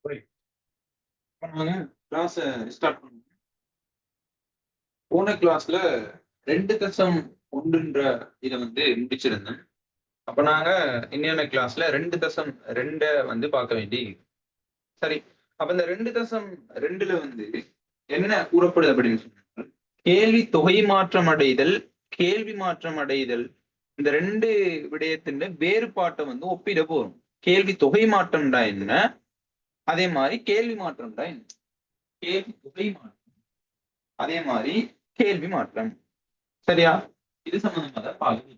Right. இப்ப நாங்க class start பண்ணுவோம். போன கிளாஸ்ல 2.1ன்ற இதை வந்து முடிச்சிருந்தேன். அப்ப நாங்க இன்னொரு கிளாஸ்ல 2.2 வந்து பார்க்க வேண்டி. சரி, அப்ப இந்த 2.2ல வந்து என்ன கூறப்படுது அப்படின்னு சொன்னா, கேள்வி தொகை மாற்றம் அடைதல், கேள்வி மாற்றம் அடைதல், இந்த ரெண்டு விடயத்தின் வேறுபாட்டை வந்து ஒப்பிட போறோம். கேள்வி தொகை மாற்றம்டா என்ன, அதே மாதிரி கேள்வி மாற்றம்டா என்ன. கேள்வி தொகை மாற்றம், அதே மாதிரி கேள்வி மாற்றம். சரியா? இது சம்பந்தமா தான் பார்க்கணும்.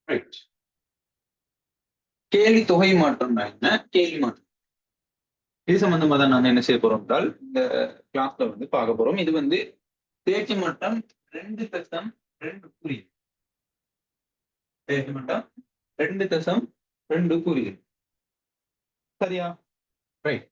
ரைட். கேள்வி தொகை மாற்றம்னா என்ன, கேள்வி மாற்றம், இது சம்பந்தமா தான் நாங்க என்ன செய்ய போறோம் என்றால் இந்த கிளாஸ்ல வந்து பார்க்க போறோம். இது வந்து தேர்ச்சி மட்டம் 2.2 தேர்ச்சி மட்டம் 2.2. சரியா? ரைட்.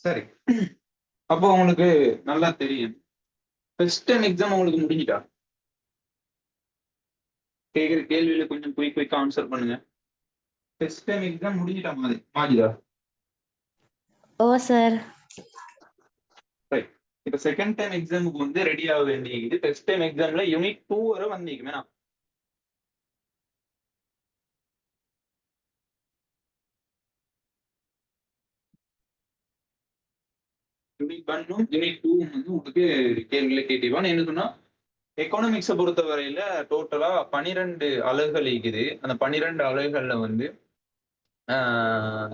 சரி, அப்போ உங்களுக்கு நல்லா தெரியும். ஃபர்ஸ்ட் டைம் எக்ஸாம் உங்களுக்கு முடிஞ்சிட்டா? கேக்குற கேள்வியில கொஞ்சம் குயிக் ஆன்சர் பண்ணுங்க. ஃபர்ஸ்ட் டைம் எக்ஸாம் முடிஞ்சிட்டா மாஜிதா? Oh sir. ரைட். இப்ப செகண்ட் டைம் எக்ஸாமுக்கு வந்து ரெடி ஆக வேண்டியது. ஃபர்ஸ்ட் டைம் எக்ஸாம்ல யூனிட் 2 வரை வந்தீங்க வேணாம். யூனிட் 1ம் யூனிட் 2ம் வந்து உங்களுக்கு கேள்வியில கேட்டிருவான். என்ன சொன்னா, எக்கனாமிக்ஸை பொறுத்த வரையில டோட்டலா 12 அலகுகள் இருக்குது. அந்த 12 அலகுகள்ல வந்து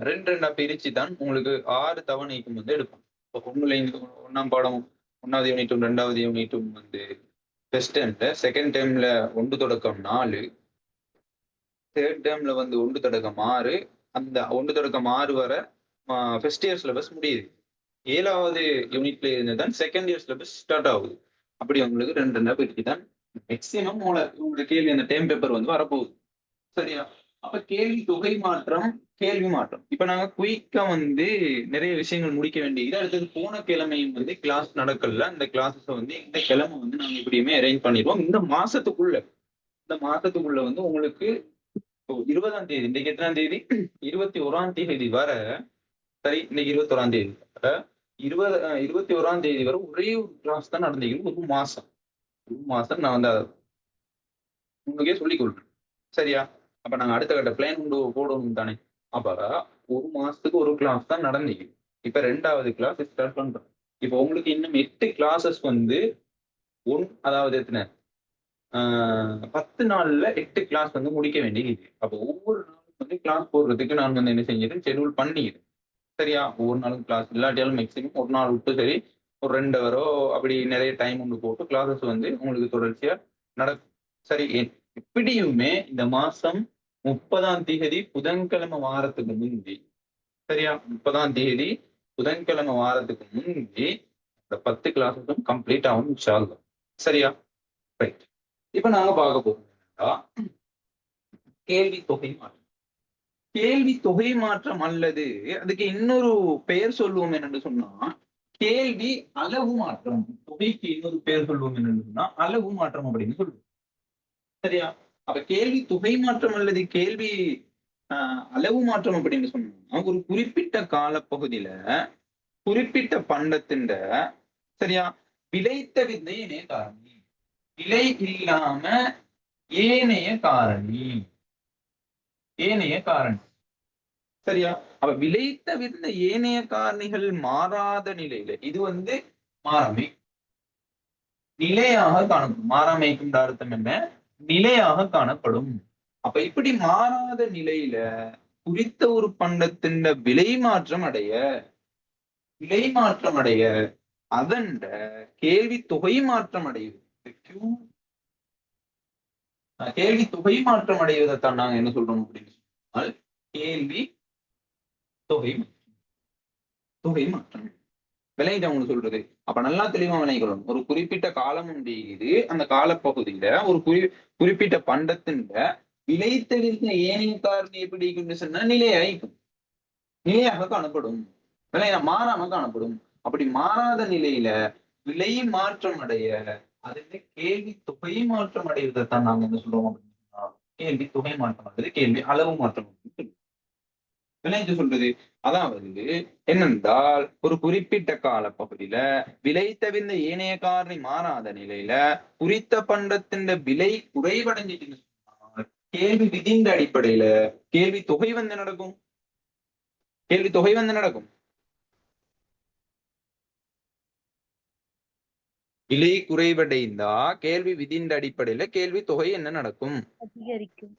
ரெண்டு ரெண்டா பிரிச்சு தான் உங்களுக்கு 6 தவணைக்கும் வந்து எடுக்கும். இப்போ ஒன்னாம் பாடம் 1வது யூனிட்டும் 2வது யூனிட்டும் வந்து ஃபர்ஸ்ட் டைம்ல, செகண்ட் டைம்ல 1 தொடக்கம் 4, தேர்ட் டைம்ல வந்து 1 தொடக்கம் 6, அந்த 1 தொடக்கம் 6 வரை ஃபர்ஸ்ட் இயர் சிலபஸ் முடியுது. 7வது யூனிட்ல இருந்து தான் செகண்ட் இயர் சிலபஸ் ஸ்டார்ட் ஆகுது. அப்படி உங்களுக்கு ரெண்டு ரெண்டா பிரிச்சு தான் மேக்சிமம் உங்களோட கேள்வி அந்த டைம் பேப்பர் வந்து வரப்போகுது. சரியா? அப்ப கேள்வி தொகை மாற்றம், கேள்வி மாற்றம். இப்ப நாங்க குயிக்கா வந்து நிறைய விஷயங்கள் முடிக்க வேண்டியது. அடுத்தது போன கிழமையும் வந்து கிளாஸ் நடக்கல. அந்த கிளாஸஸ் வந்து இந்த கிழமை வந்து நாங்க எப்படியுமே அரேஞ்ச் பண்ணிடுவோம். இந்த மாசத்துக்குள்ள வந்து உங்களுக்கு 20ஆம் தேதி, இன்னைக்கு எத்தனாம் தேதி? 21ஆம் தேதி வர, சரி இன்னைக்கு 21ஆம் தேதி, 21ஆம் தேதி வரை ஒரே ஒரு கிளாஸ் தான் நடந்தீங்க. ஒரு மாசம் நான் வந்து உங்களுக்கே சொல்லிக் கொடுக்குறேன். சரியா? அப்ப நாங்க அடுத்த கட்ட பிளான் போடணும் தானே. அப்ப ஒரு மாசத்துக்கு ஒரு கிளாஸ் தான் நடந்தீங்க. இப்ப 2வது கிளாஸ் ஸ்டார்ட் பண்றோம். இப்ப உங்களுக்கு இன்னும் 8 கிளாஸஸ் வந்து அதாவது எத்தனை 10 நாள்ல 8 கிளாஸ் வந்து முடிக்க வேண்டியது. அப்ப ஒவ்வொரு நாளும் வந்து கிளாஸ் போடுறதுக்கு நான் வந்து என்ன செஞ்சிடும், ஷெட்யூல் பண்ணிடுறேன். சரியா? ஒவ்வொரு நாளும் கிளாஸ் இல்லாட்டியாலும் மேக்சிமம் ஒரு நாள் விட்டு சரி ஒரு 2 ஹவரோ அப்படி நிறைய டைம் ஒன்று போட்டு கிளாஸஸ் வந்து உங்களுக்கு தொடர்ச்சியா நடக்கும். சரி, எப்படியுமே இந்த மாசம் 30ஆம் தேதி புதன்கிழமை வாரத்துக்கு முந்தி, சரியா? 30ஆம் தேதி புதன்கிழமை வாரத்துக்கு முந்தி இந்த 10 கிளாஸஸும் கம்ப்ளீட் ஆகும் இன்ஷா அல்லாஹ். சரியா? ரைட். இப்ப நாங்க பார்க்க போறோம் கேள்வி தொகை மாற்றம். கேள்வி தொகை மாற்றம் அல்லது அதுக்கு இன்னொரு பெயர் சொல்லுவோம் என்னன்னு சொன்னா கேள்வி அளவு மாற்றம். தொகைக்கு இன்னொரு பெயர் சொல்லுவோம் என்னன்னு சொன்னா அளவு மாற்றம் அப்படின்னு சொல்லுவோம். சரியா? அப்ப கேள்வி தொகை மாற்றம் அல்லது கேள்வி அளவு மாற்றம் அப்படின்னு சொன்னா ஒரு குறிப்பிட்ட காலப்பகுதியில குறிப்பிட்ட பண்டத்தின், சரியா, விளைத்த வித்தை இணைய காரணி, விலை இல்லாம ஏனைய காரணி, ஏனைய காரணி. சரியா? அப்ப விளைத்த வித்த ஏனைய காரணிகள் மாறாத நிலையில இது வந்து மாறாமை நிலையாக காணப்படும். மாறாமைக்கும் அர்த்தம் என்ன? நிலையாக காணப்படும். அப்ப இப்படி மாறாத நிலையில குறித்த ஒரு பண்டத்தின் விலை மாற்றம் அடைய அதன் கேள்வி தொகை மாற்றம் அடையுது. கேள்வி தொகை மாற்றம் அடைவதைத்தான் நாங்க என்ன சொல்றோம் அப்படின்னு சொன்னால் கேள்வி தொகை மாற்றம். விளையிட்ட அவங்க சொல்றது. அப்ப நல்லா தெளிவா விளைக்கணும். ஒரு குறிப்பிட்ட காலம் உண்டு. அந்த காலப்பகுதியில ஒரு குறிப்பிட்ட பண்டத்தின் விளைத்தெழுந்த ஏனைய காரணி எப்படி இருக்குன்னு சொன்னா நிலையாக காணப்படும். விளைய மாறாம காணப்படும். அப்படி மாறாத நிலையில விலை மாற்றம் அடைய அதுல கேள்வி தொகை மாற்றம் அடைவதைத்தான் நாங்க என்ன சொல்றோம் அப்படின்னா கேள்வி தொகை மாற்றம் அல்லது கேள்வி அளவு மாற்றம் விளைஞ்சு சொல்றது. அதாவது என்னென்றால் ஒரு குறிப்பிட்ட கால பகுதியில விலை தவிர்ந்த ஏனைய காரணி மாறாத நிலையில குறித்த பண்டத்தின் விலை குறைவடைஞ்சிட்டு கேள்வி விதிந்த அடிப்படையில கேள்வி தொகை வந்து நடக்கும். விலை குறைவடைந்தா கேள்வி விதிந்த அடிப்படையில கேள்வி தொகை என்ன நடக்கும்? அதிகரிக்கும்.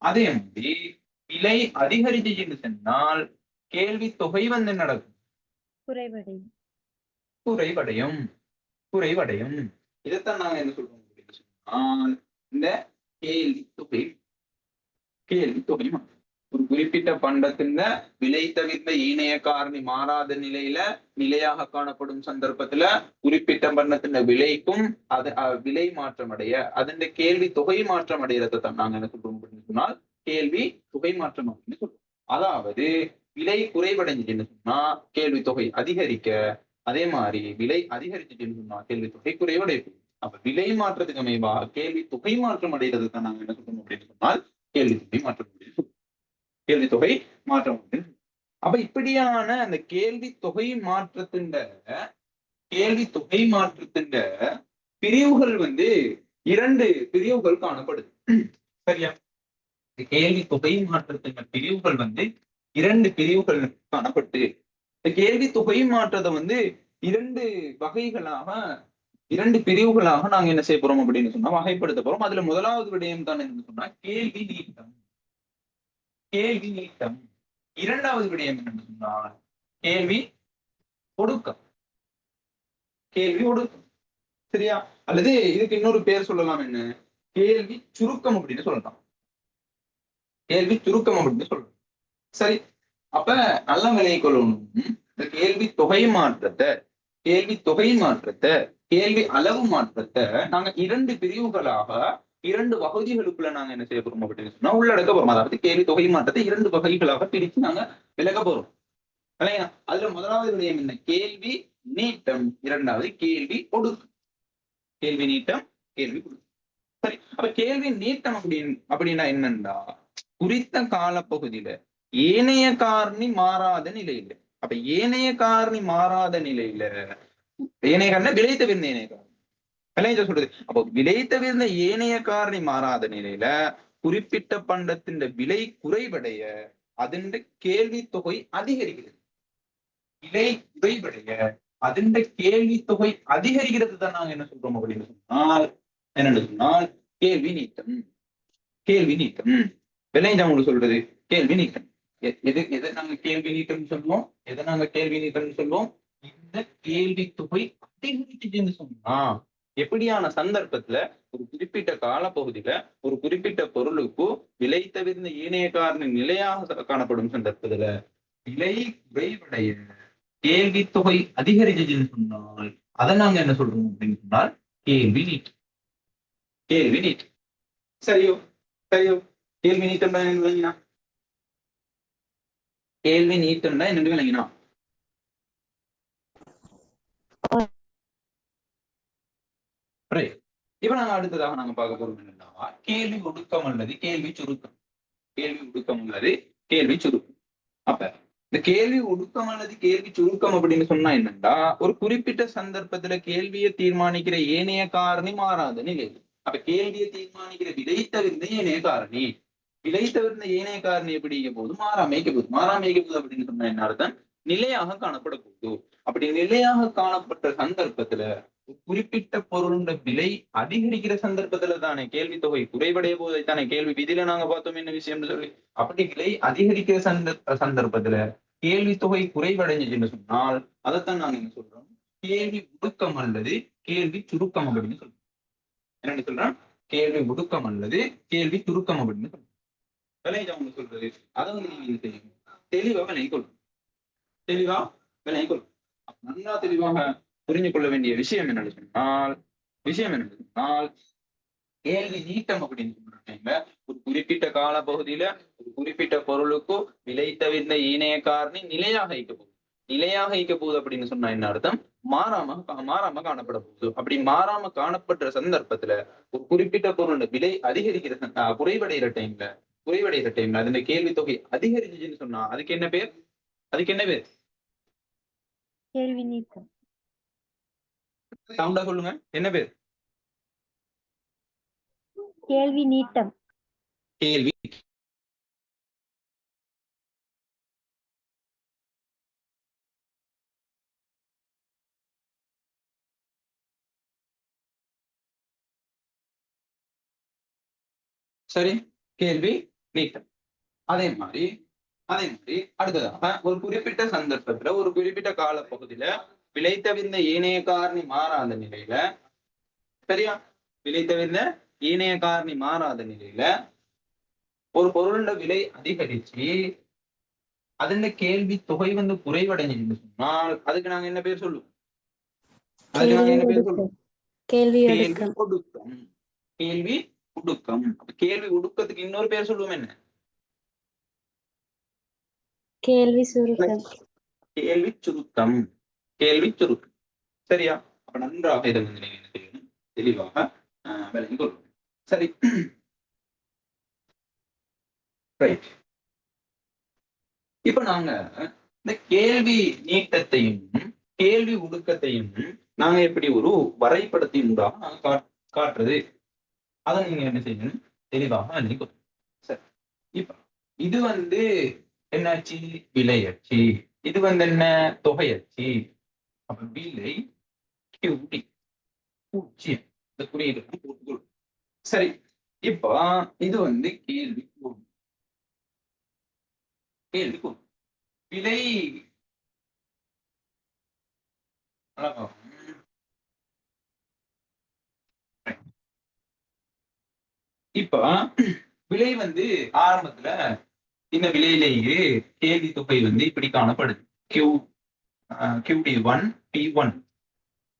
அதே மாதிரி விலை அதிகரிச்சுன்னு சொன்னால் கேள்வி தொகை வந்து நடக்கும். குறைவடையும். இதைத்தான் நாங்க என்ன சொல்றோம் அப்படின்னு சொன்னால் இந்த கேள்வி தொகை ஒரு குறிப்பிட்ட பண்டத்தின் விலை தவிர்த்த ஈனைய காரணி மாறாத நிலையில நிலையாக காணப்படும் சந்தர்ப்பத்துல குறிப்பிட்ட பண்டத்தின் விலைக்கும் விலை மாற்றம் அடைய அதன் கேள்வி தொகை மாற்றம் அடைகிறத நாங்க என்ன சொல்றோம் அப்படின்னு சொன்னால் கேள்வி தொகை மாற்றம் அப்படின்னு சொல்றோம். அதாவது விலை குறைவடைஞ்சுன்னு சொன்னா கேள்வி தொகை அதிகரிக்க, அதே மாதிரி விலை அதிகரிச்சுன்னு சொன்னா கேள்வி தொகை குறைவடையும். அப்ப விலை மாற்றத்துக்கு அமைவாக கேள்வி தொகை மாற்றம் அடைகிறது தான் நாங்க என்ன சொல்றோம் அப்படின்னு சொன்னால் கேள்வி தொகை மாற்றம். அப்ப இப்படியான அந்த கேள்வி தொகை மாற்றத்தின் பிரிவுகள் வந்து 2 பிரிவுகள் காணப்படுது. சரியா? கேள்வி தொகை மாற்றத்தின் பிரிவுகள் வந்து 2 பிரிவுகள் காணப்பட்டு இந்த கேள்வி தொகை மாற்றத்தை வந்து 2 பிரிவுகளாக நாங்க என்ன செய்ய போறோம் அப்படின்னு சொன்னா வகைப்படுத்த போறோம். அதுல முதலாவது விடயம் தான் என்ன சொன்னா கேள்வி நீட்டம். இரண்டாவது விடயம் என்னன்னு சொன்னால் கேள்வி ஒடுக்கம். சரியா? அல்லது இதுக்கு இன்னொரு பேர் சொல்லலாம், என்ன? கேள்வி சுருக்கம் அப்படின்னு சொல்லலாம். சரி, அப்ப நல்ல விலை கொள்ளணும். இந்த கேள்வி தொகை மாற்றத்தை கேள்வி அளவு மாற்றத்தை நாங்க 2 பிரிவுகளாக 2 வகுதிகளுக்குள்ள நாங்க என்ன செய்ய போறோம் அப்படின்னு சொன்னா உள்ளடக்க போறோம். அதாவது கேள்வி தொகை மாற்றத்தை 2 வகைகளாக பிரித்து நாங்க விலக போறோம். இல்லையா? அதுல முதலாவது விடயம் என்ன? கேள்வி நீட்டம். இரண்டாவது கேள்வி ஒடுக்கம். சரி, அப்ப கேள்வி நீட்டம் அப்படின்னா என்னன்னா குறித்த காலப்பகுதியில ஏனைய காரணி மாறாத நிலையில. அப்ப ஏனைய காரணி மாறாத நிலையில ஏனைய காரணி விலை தவிர்ந்த ஏனைய காரணி சொல்றது. அப்போ விலை தவிர்ந்த ஏனைய காரணி மாறாத நிலையில குறிப்பிட்ட பண்டத்தின் விலை குறைவடைய அதன் கேள்வி தொகை அதிகரிக்கிறது. விலை குறைவடைய அதன் கேள்வி தொகை அதிகரிக்கிறது தான் நாங்க என்ன சொல்றோம் அப்படின்னு சொன்னால் கேள்வி நீட்டம். விளைஞ்சா உங்களுக்கு சொல்றது கேள்வி நீட்டம். எதை நாங்க கேள்வி நீட்டம் சொல்லுவோம்? இந்த கேள்வி தொகை அதிகரிச்சுன்னு சொன்னா எப்படியான சந்தர்ப்பத்துல ஒரு குறிப்பிட்ட காலப்பகுதியில ஒரு குறிப்பிட்ட பொருளுக்கு விலை தவிர்ந்த ஏனைய காரணி நிலையாக காணப்படும் சந்தர்ப்பத்துல விலை குறைவடைய கேள்வி தொகை அதிகரிச்சுன்னு சொன்னால் அதை நாங்க என்ன சொல்றோம் அப்படின்னு சொன்னால் கேள்வி நீட்டம். சரியோ? கேள்வி நீட்டம் தான் என்ன விளங்கினா? இப்ப நாங்க அடுத்ததாக நாங்க பார்க்க போறோம் என்னன்னா கேள்வி ஒடுக்கம் அல்லது கேள்வி சுருக்கம். அப்ப இந்த கேள்வி ஒடுக்கம் அல்லது கேள்வி சுருக்கம் அப்படின்னு சொன்னா என்னன்னா ஒரு குறிப்பிட்ட சந்தர்ப்பத்துல கேள்வியை தீர்மானிக்கிற ஏனைய காரணி மாறாத நிலை. அப்ப கேள்வியை தீர்மானிக்கிற விலை தவிர்ந்த ஏனைய காரணி விலை தவிர்ந்த ஏனைய காரணி எப்படி இருக்க போகுது? மாறாம இருக்க போகுது. மாறாம இருக்க போகுது அப்படின்னு சொன்னா என்ன அர்த்தம்? நிலையாக காணப்பட போகுது. அப்படி நிலையாக காணப்பட்ட சந்தர்ப்பத்துல குறிப்பிட்ட பொருளுடைய விலை அதிகரிக்கிற சந்தர்ப்பத்துல தானே கேள்வி தொகை குறைவடைய போதை தானே கேள்வி விதியில நாங்க பார்த்தோம் என்ன விஷயம்னு சொல்லி. அப்படி விலை அதிகரிக்கிற சந்தர்ப்பத்துல கேள்வி தொகை குறைவடைஞ்சுன்னு சொன்னால் அதைத்தான் நாங்க என்ன சொல்றோம்? கேள்வி ஒடுக்கம் அல்லது கேள்வி சுருக்கம் அப்படின்னு சொல்றோம். என்னன்னு சொல்றோம்? கேள்வி ஒடுக்கம் அல்லது கேள்வி சுருக்கம் அப்படின்னு சொல்றோம். விளைஞ்சா அவங்க சொல்றது அதை வந்து நீங்க என்ன செய்யணும்? தெளிவா விளங்கி கொள்ளும். தெளிவா விளங்கி கொள்ளும். நல்லா தெளிவாக புரிஞ்சு கொள்ள வேண்டிய விஷயம் என்னன்னு சொன்னால் கேள்வி நீட்டம் அப்படின்னு சொல்றாங்க. ஒரு குறிப்பிட்ட கால பகுதியில ஒரு குறிப்பிட்ட பொருளுக்கு விலை தவிர்ந்த இணைய காரணி நிலையாக ஈக்க போகுது. நிலையாக ஈக்க போகுது அப்படின்னு சொன்னா என்ன அர்த்தம்? மாறாம காணப்பட போகுது. அப்படி மாறாம காணப்படுற சந்தர்ப்பத்துல ஒரு குறிப்பிட்ட பொருள் விலை அதிகரிக்கிற குறைவடைகிற டைம்ல அதுல கேள்வி தொகை அதிகரிச்சுன்னு சொன்னா அதுக்கு என்ன பேர்? கேள்வி நீட்டம். சவுண்டா சொல்லுங்க. என்ன பேர்? கேள்வி நீட்டம். கேள்வி. சரி, கேள்வி நீட்டம். அதே மாதிரி அடுத்ததாக ஒரு குறிப்பிட்ட சந்தர்ப்பத்துல ஒரு குறிப்பிட்ட கால பகுதியில விலை தவிர்ந்த ஏனைய காரணி மாறாத நிலையில, சரியா, விலை தவிர்ந்த ஏனைய காரணி மாறாத நிலையில ஒரு பொருளோட விலை அதிகரிச்சு அதுல கேள்வி தொகை வந்து குறைவடைஞ்சுன்னு சொன்னால் அதுக்கு நாங்க என்ன பேர் சொல்லுவோம்? கேள்வி ஒடுக்கம். கேள்வி ஒடுக்கம். கேள்வி ஒடுக்கத்துக்கு இன்னொரு பேர் சொல்லுவோம் என்ன? கேள்வி சுருக்கம். கேள்வி சுருக்கம். சரியா? அப்ப நன்றாக இதை வந்து நீங்க என்ன செய்யணும்? தெளிவாக விளங்கி கொள்ளணும். சரி, ரைட். இப்ப நாங்க இந்த கேள்வி நீட்டத்தையும் கேள்வி ஒடுக்கத்தையும் நாங்க எப்படி ஒரு வரைபடத்தின் ஊடாக நாங்க காட்டுறது, அதை நீங்க என்ன செய்யணும்? தெளிவாக விளங்கி கொள்ளணும். சரி, இப்ப இது வந்து என்னாச்சு? விலையச்சு. இது வந்து என்ன? தொகையச்சு. அப்ப விலை QD பூஜ்ஜியம் இந்த குறியீடு போட்டுக்கொள்ளும். சரி, இப்ப இது வந்து கேள்வி விலை இப்ப விலை வந்து ஆரம்பத்துல இந்த விலையிலேயே கேள்வி தொகை வந்து இப்படி காணப்படுது. QD1 P1.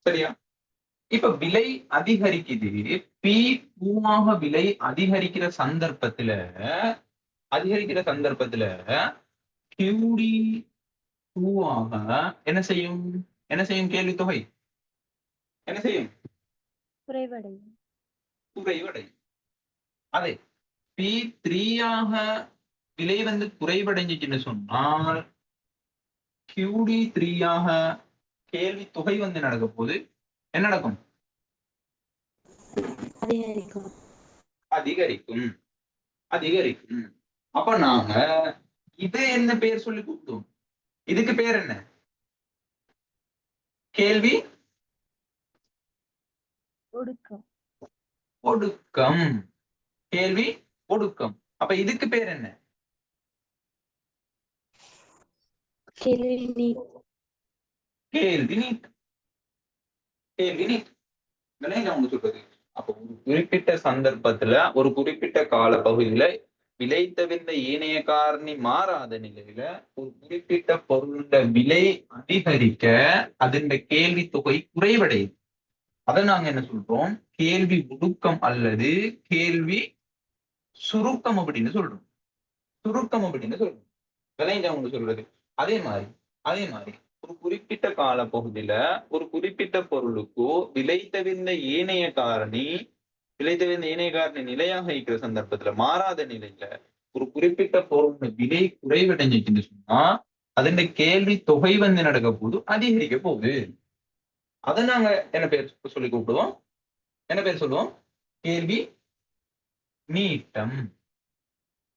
சரியா? இப்ப விலை அதிகரிக்குது. P2 விலை அதிகரிக்கிற சந்தர்ப்பத்துல QD2 என்ன செய்யும்? கேள்வி தொகை என்ன செய்யும்? குறைவடையும். அதே P3 விலை வந்து குறைவடைஞ்சுன்னு சொன்னால் QD3 கேள்வி தொகை வந்து நடக்க போது என்ன நடக்கும்? அதிகரிக்கும். அப்ப நாங்க இது என்ன பேர் சொல்லி கூப்பிட்டோம்? இதுக்கு பேர் என்ன? கேள்வி ஒடுக்கம். கேள்வி ஒடுக்கம். அப்ப இதுக்கு பேர் என்ன? கேள்வி நீட்டம். சொல்றது. அப்ப ஒரு குறிப்பிட்ட சந்தர்ப்பத்துல ஒரு குறிப்பிட்ட கால பகுதியில விலை தவிர்ந்த ஏனைய காரணி மாறாத நிலையில ஒரு குறிப்பிட்ட பொருளோட விலை அதிகரிக்க அதன் கேள்வி தொகை குறைவடையுது. அதை நாங்க என்ன சொல்றோம்? கேள்வி ஒடுக்கம் அல்லது கேள்வி சுருக்கம் அப்படின்னு சொல்றோம். விளைஞ்சவங்க சொல்றது. அதே மாதிரி ஒரு குறிப்பிட்ட கால பகுதியில ஒரு குறிப்பிட்ட பொருளுக்கு விலை தவிர்ந்த ஏனைய காரணி நிலையாக இருக்கிற சந்தர்ப்பத்துல மாறாத நிலையில ஒரு குறிப்பிட்ட பொருள் விலை குறைவடைஞ்சுன்னு சொன்னா அதன் கேள்வி தொகை வந்து நடக்க போது அதிகரிக்க போகுது. அதை நாங்க என்ன பேர் சொல்லி கூப்பிடுவோம்? என்ன பேர் சொல்லுவோம்? கேள்வி நீட்டம்.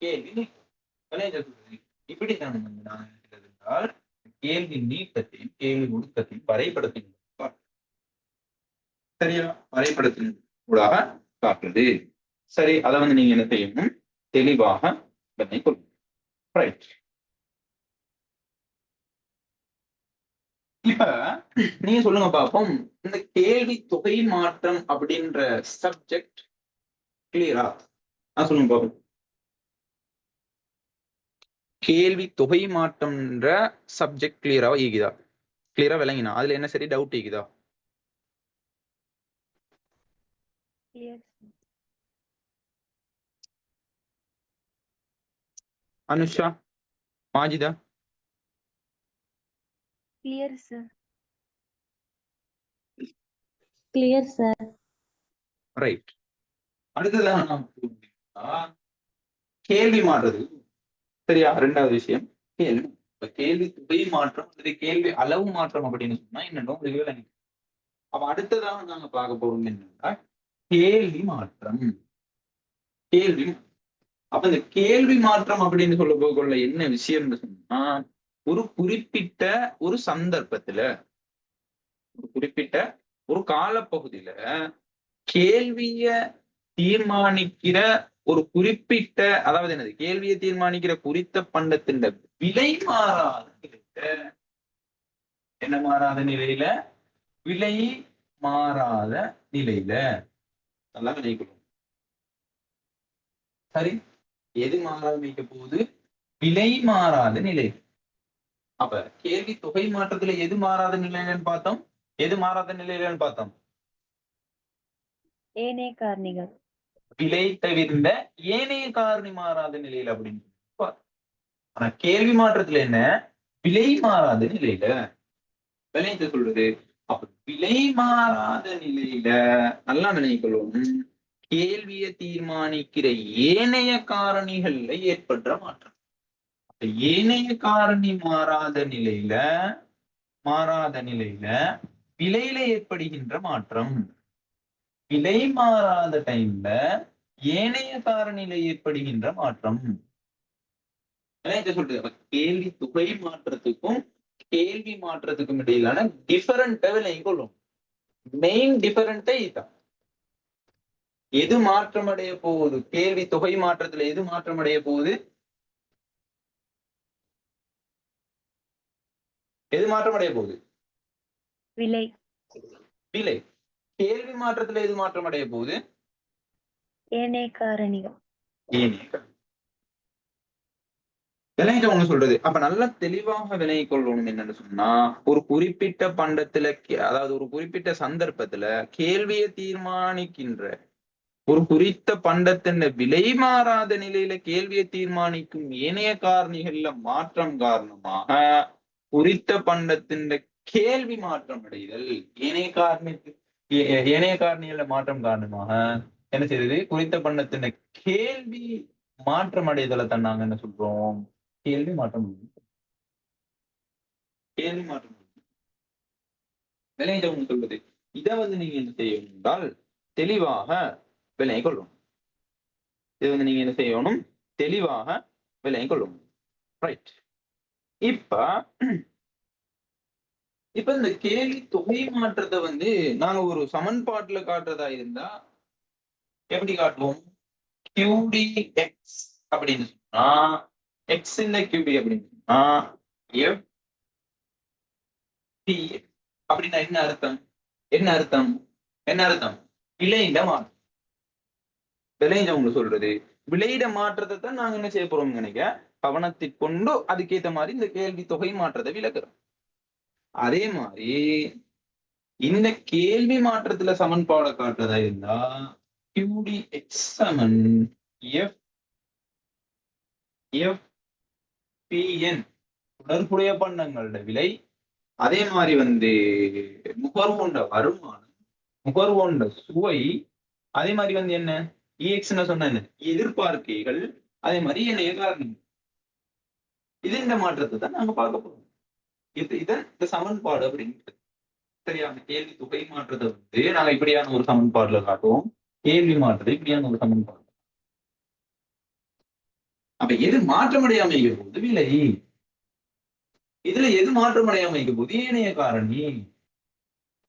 கேள்வி நீட்டம். இப்படித்தான் நான் இருக்கிறது என்றால் கேள்வி நீட்டத்தையும் கேள்வி ஒடுக்கத்தையும் வரைபடத்தின் சரியா வரைபடத்தின் கூடாக காட்டுறது. சரி, அதை நீங்க என்ன செய்யணும், தெளிவாக கொள்ளும். ரைட். இப்ப நீங்க சொல்லுங்க பாப்போம், இந்த கேள்வி தொகை மாற்றம் அப்படின்ற சப்ஜெக்ட் கிளியரா? நான் சொல்லுங்க பாப்போம். கேள்வி தொகை மாற்றம்ன்ற சப்ஜெக்ட் கிளியராவா ஈகுதா? கிளியரா விளங்கினா அதுல என்ன சரி டவுட் ஈகுதா? Anusha, Majitha? Clear sir. Clear sir. Right. அடுத்ததாக நாம் கேள்வி மாறுறது சரியா. ரெண்டாவது விஷயம் கேள்வி. கேள்வி தொகை மாற்றம் அல்லது கேள்வி அளவு மாற்றம் அப்படின்னு சொன்னா என்னன்னு விளங்கி. அப்ப அடுத்ததாக நாங்க பார்க்க போறோம் என்னன்னா கேள்வி மாற்றம். கேள்வி. அப்ப இந்த கேள்வி மாற்றம் அப்படின்னு சொல்ல போகல என்ன விஷயம்னு சொன்னா, ஒரு குறிப்பிட்ட ஒரு சந்தர்ப்பத்துல ஒரு குறிப்பிட்ட ஒரு காலப்பகுதியில கேள்விய தீர்மானிக்கிற ஒரு குறிப்பிட்ட, அதாவது என்னது, கேள்வியை தீர்மானிக்கிற குறித்த பண்டத்தின் விலை மாறாத நிலையில, என்ன மாறாத நிலையில, விலை மாறாத நிலையில நல்லா நினைக்கணும். சரி, எது மாறாத வைக்க போகுது? விலை மாறாத நிலை. அப்ப கேள்வி தொகை மாற்றத்துல எது மாறாத நிலையிலன்னு பார்த்தோம், எது மாறாத நிலையிலன்னு பார்த்தோம்? ஏனைய காரணிகள். விலை தவிர்ந்த ஏனைய காரணி மாறாத நிலையில அப்படின்னு. ஆனா கேள்வி மாற்றத்துல என்ன? விலை மாறாத நிலையில. விளைஞ்ச சொல்றது. அப்ப விலை மாறாத நிலையில நல்லா நினைக்கணும், கேள்வியை தீர்மானிக்கிற ஏனைய காரணிகள்ல ஏற்படுற மாற்றம். ஏனைய காரணி மாறாத நிலையில விலையில ஏற்படுகின்ற மாற்றம். விலை மாறாத டைம்ல ஏனைய காரணியில ஏற்படுகின்ற மாற்றம் சொல்றது. அப்ப கேள்வி தொகை மாற்றத்துக்கும் கேள்வி மாற்றத்துக்கும் இடையிலான டிஃபரண்ட் விளங்கிக்கொள்ளும். மெயின் டிஃபரண்டே இதுதான். எது மாற்றம் அடைய போகுது? கேள்வி தொகை மாற்றத்துல எது மாற்றம் அடைய போகுது? எது மாற்றம் அடைய போகுது? விலை. விலை. கேள்வி மாற்றத்துல எது மாற்றம் அடைய போகுது? ஏனைய காரணிகள். ஒண்ணு சொல்றது. அப்ப நல்லா தெளிவாக விளங்கிக் கொள்ளணும் என்னன்னு சொன்னா, ஒரு குறிப்பிட்ட பண்டத்துல, அதாவது ஒரு குறிப்பிட்ட சந்தர்ப்பத்துல கேள்வியை தீர்மானிக்கின்ற ஒரு குறித்த பண்டத்தின் விலை மாறாத நிலையில கேள்வியை தீர்மானிக்கும் ஏனைய காரணிகள்ல மாற்றம் காரணமாக குறித்த பண்டத்தின் கேள்வி மாற்றம் அடைதல். ஏனைய காரணிகள்ல மாற்றம் காரணமாக என்ன செய்யுது? குறித்த பண்டத்தின் கேள்வி மாற்றம் அடைதலை தான் நாங்க என்ன சொல்றோம்? கேள்வி மாற்றம். கேள்வி மாற்றம் விளைஞ்சவங்க சொல்றது. இதை நீங்க என்ன செய்யணும் என்றால் தெளிவாக விளங்கி கொள்ளும். இதை நீங்க என்ன செய்யணும்? தெளிவாக விளங்கி கொள்ளும். ரைட். இப்ப இந்த கேள்வி தொகை மாற்றத்தை நாங்க ஒரு சமன்பாட்டுல காட்டுறதா இருந்தா எப்படி காட்டுவோம்? QDX அப்படின்னு சொன்னா, எக்ஸ் இந்த QD அப்படின்னு சொன்னா FTX அப்படின்னா என்ன அர்த்தம்? என்ன அர்த்தம்? என்ன அர்த்தம்? விலையிட மாற்றம். விளைஞ்சவங்க சொல்றது. விலையிட மாற்றத்தை தான் நாங்க என்ன செய்ய போறோம் நினைக்க கவனத்தில் கொண்டு அதுக்கேற்ற மாதிரி இந்த கேள்வி தொகை மாற்றத்தை விளக்குறோம். அதே மாதிரி இந்த கேள்வி மாற்றத்துல சமன்பாடு காட்டுறதா இருந்தா QDX சமன் FPN தொடர்புடைய பண்டங்களோட விலை, அதே மாதிரி நுகர்வோண்ட வருமானம், நுகர்வோண்ட சுவை, அதே மாதிரி என்ன EX சொன்ன எதிர்பார்க்கைகள், அதே மாதிரி என்ன காரணம். இது இந்த மாற்றத்தை தான் நாங்க பார்க்க போறோம். இதான் இந்த சமன்பாடு அப்படின்றது. சரியா? கேள்வி தொகை மாற்றத்தை நாங்க இப்படியான ஒரு சமன்பாடுல காட்டுவோம், கேள்வி மாற்றத்தை இப்படியான ஒரு சமன்பாடு. அப்ப எது மாற்றமடையாம இருக்க போகுது? விலை. இதுல எது மாற்றமடையாம இருக்க போகுது? ஏனைய காரணி.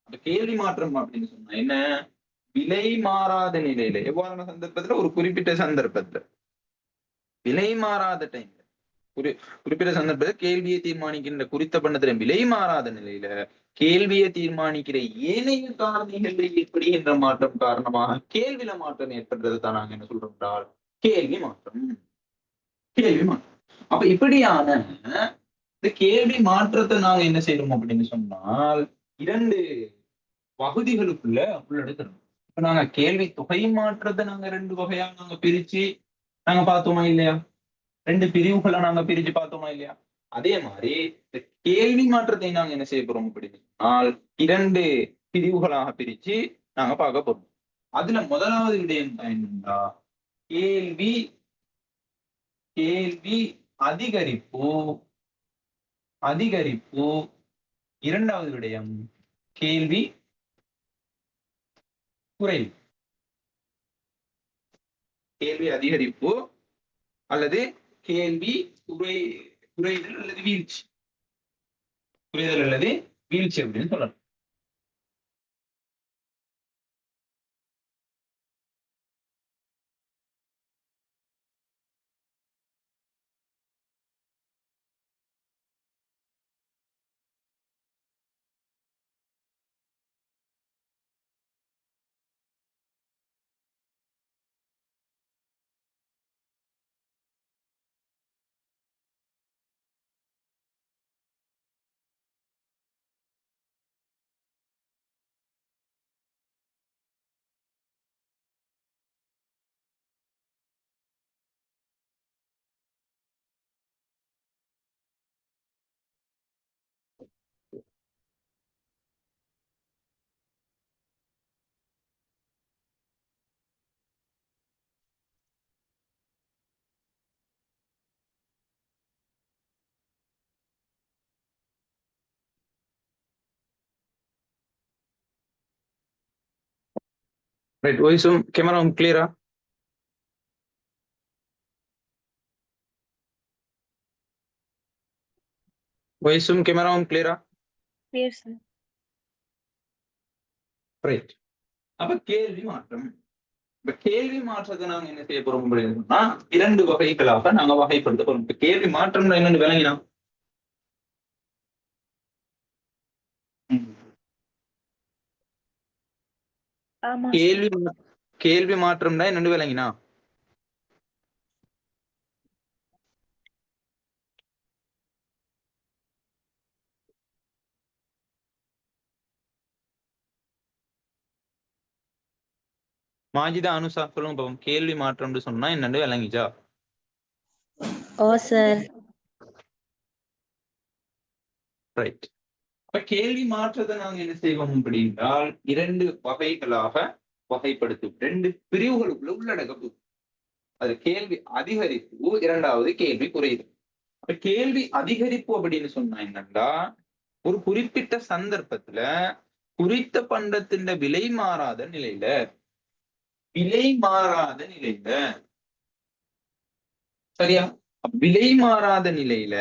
அப்ப கேள்வி மாற்றம் அப்படின்னு சொன்னா என்ன? விலை மாறாத நிலையில எவ்வாறான சந்தர்ப்பத்துல? ஒரு குறிப்பிட்ட சந்தர்ப்பத்துல விலை மாறாத டைம்ல குறிப்பிட்ட சந்தர்ப்பத்தில் கேள்வியை தீர்மானிக்கின்ற குறித்த பண்ணத்துல விலை மாறாத நிலையில கேள்வியை தீர்மானிக்கிற ஏனைய காரணிகளில் ஏற்படுகின்ற மாற்றம் காரணமாக கேள்வியில மாற்றம் ஏற்படுறது தான் நாங்க என்ன சொல்றோம் என்றால் கேள்வி மாற்றம். கேள்வி மாற்றம். அப்ப இப்படியான இந்த கேள்வி மாற்றத்தை நாங்க என்ன செய்யறோம் அப்படின்னு சொன்னால் இரண்டு பகுதிகளுக்குள்ள உள்ளெடுக்கிறோம். இப்ப நாங்க கேள்வி தொகை மாற்றத்தை நாங்க ரெண்டு வகையா நாங்க பிரிச்சு நாங்க பார்த்தோமா இல்லையா? ரெண்டு பிரிவுகளை நாங்க பிரிச்சு பார்த்தோமா இல்லையா? அதே மாதிரி இந்த கேள்வி மாற்றத்தை நாங்க என்ன செய்ய போறோம் அப்படின்னு சொன்னால் இரண்டு பிரிவுகளாக பிரிச்சு நாங்க பார்க்க போறோம். அதுல முதலாவது விடயம் தான் என்னன்னா கேள்வி கேள்வி அதிகரிப்பு அதிகரிப்பு. இரண்டாவது விடயம் கேள்வி குறைவு. கேள்வி அதிகரிப்பு அல்லது கேள்வி குறைதல் அல்லது வீழ்ச்சி. குறைதல் அல்லது வீழ்ச்சி அப்படின்னு சொல்லலாம். ரைட். வாய்ஸும் கேமராவும் கிளியரா? வாய்ஸும் கேமராவும் கிளியரா? Clear, sir. ரைட். அப்ப கேள்வி மாற்றம். இப்ப கேள்வி மாற்றத்தை நாங்க என்ன செய்ய போறோம் அப்படின்னு சொன்னா இரண்டு வகைகளாக நாங்க வகைப்படுத்த போறோம். இப்ப கேள்வி மாற்றம் என்னன்னு விளங்கினா ஆமா, sir. கேள்வி கேள்வி மாற்றம் தான் என்னன்னு விளங்கினா மாஜிதா அனுசா சொல்லுங்க பாப்போம். கேள்வி மாற்றம்னு சொன்னா என்னன்னு விளங்கிச்சா? ஓ, sir. ரைட். அப்ப கேள்வி மாற்றத்தை நாங்க என்ன செய்வோம் அப்படின்றால் இரண்டு வகைகளாக வகைப்படுத்தும். ரெண்டு பிரிவுகளுக்குள்ள உள்ளடக்க போகுது. அது கேள்வி அதிகரிப்பு, இரண்டாவது கேள்வி குறைவு. அப்ப கேள்வி அதிகரிப்பு அப்படின்னு சொன்னா என்னன்னா ஒரு குறிப்பிட்ட சந்தர்ப்பத்துல குறித்த பண்டத்தின் விலை மாறாத நிலையில சரியா? விலை மாறாத நிலையில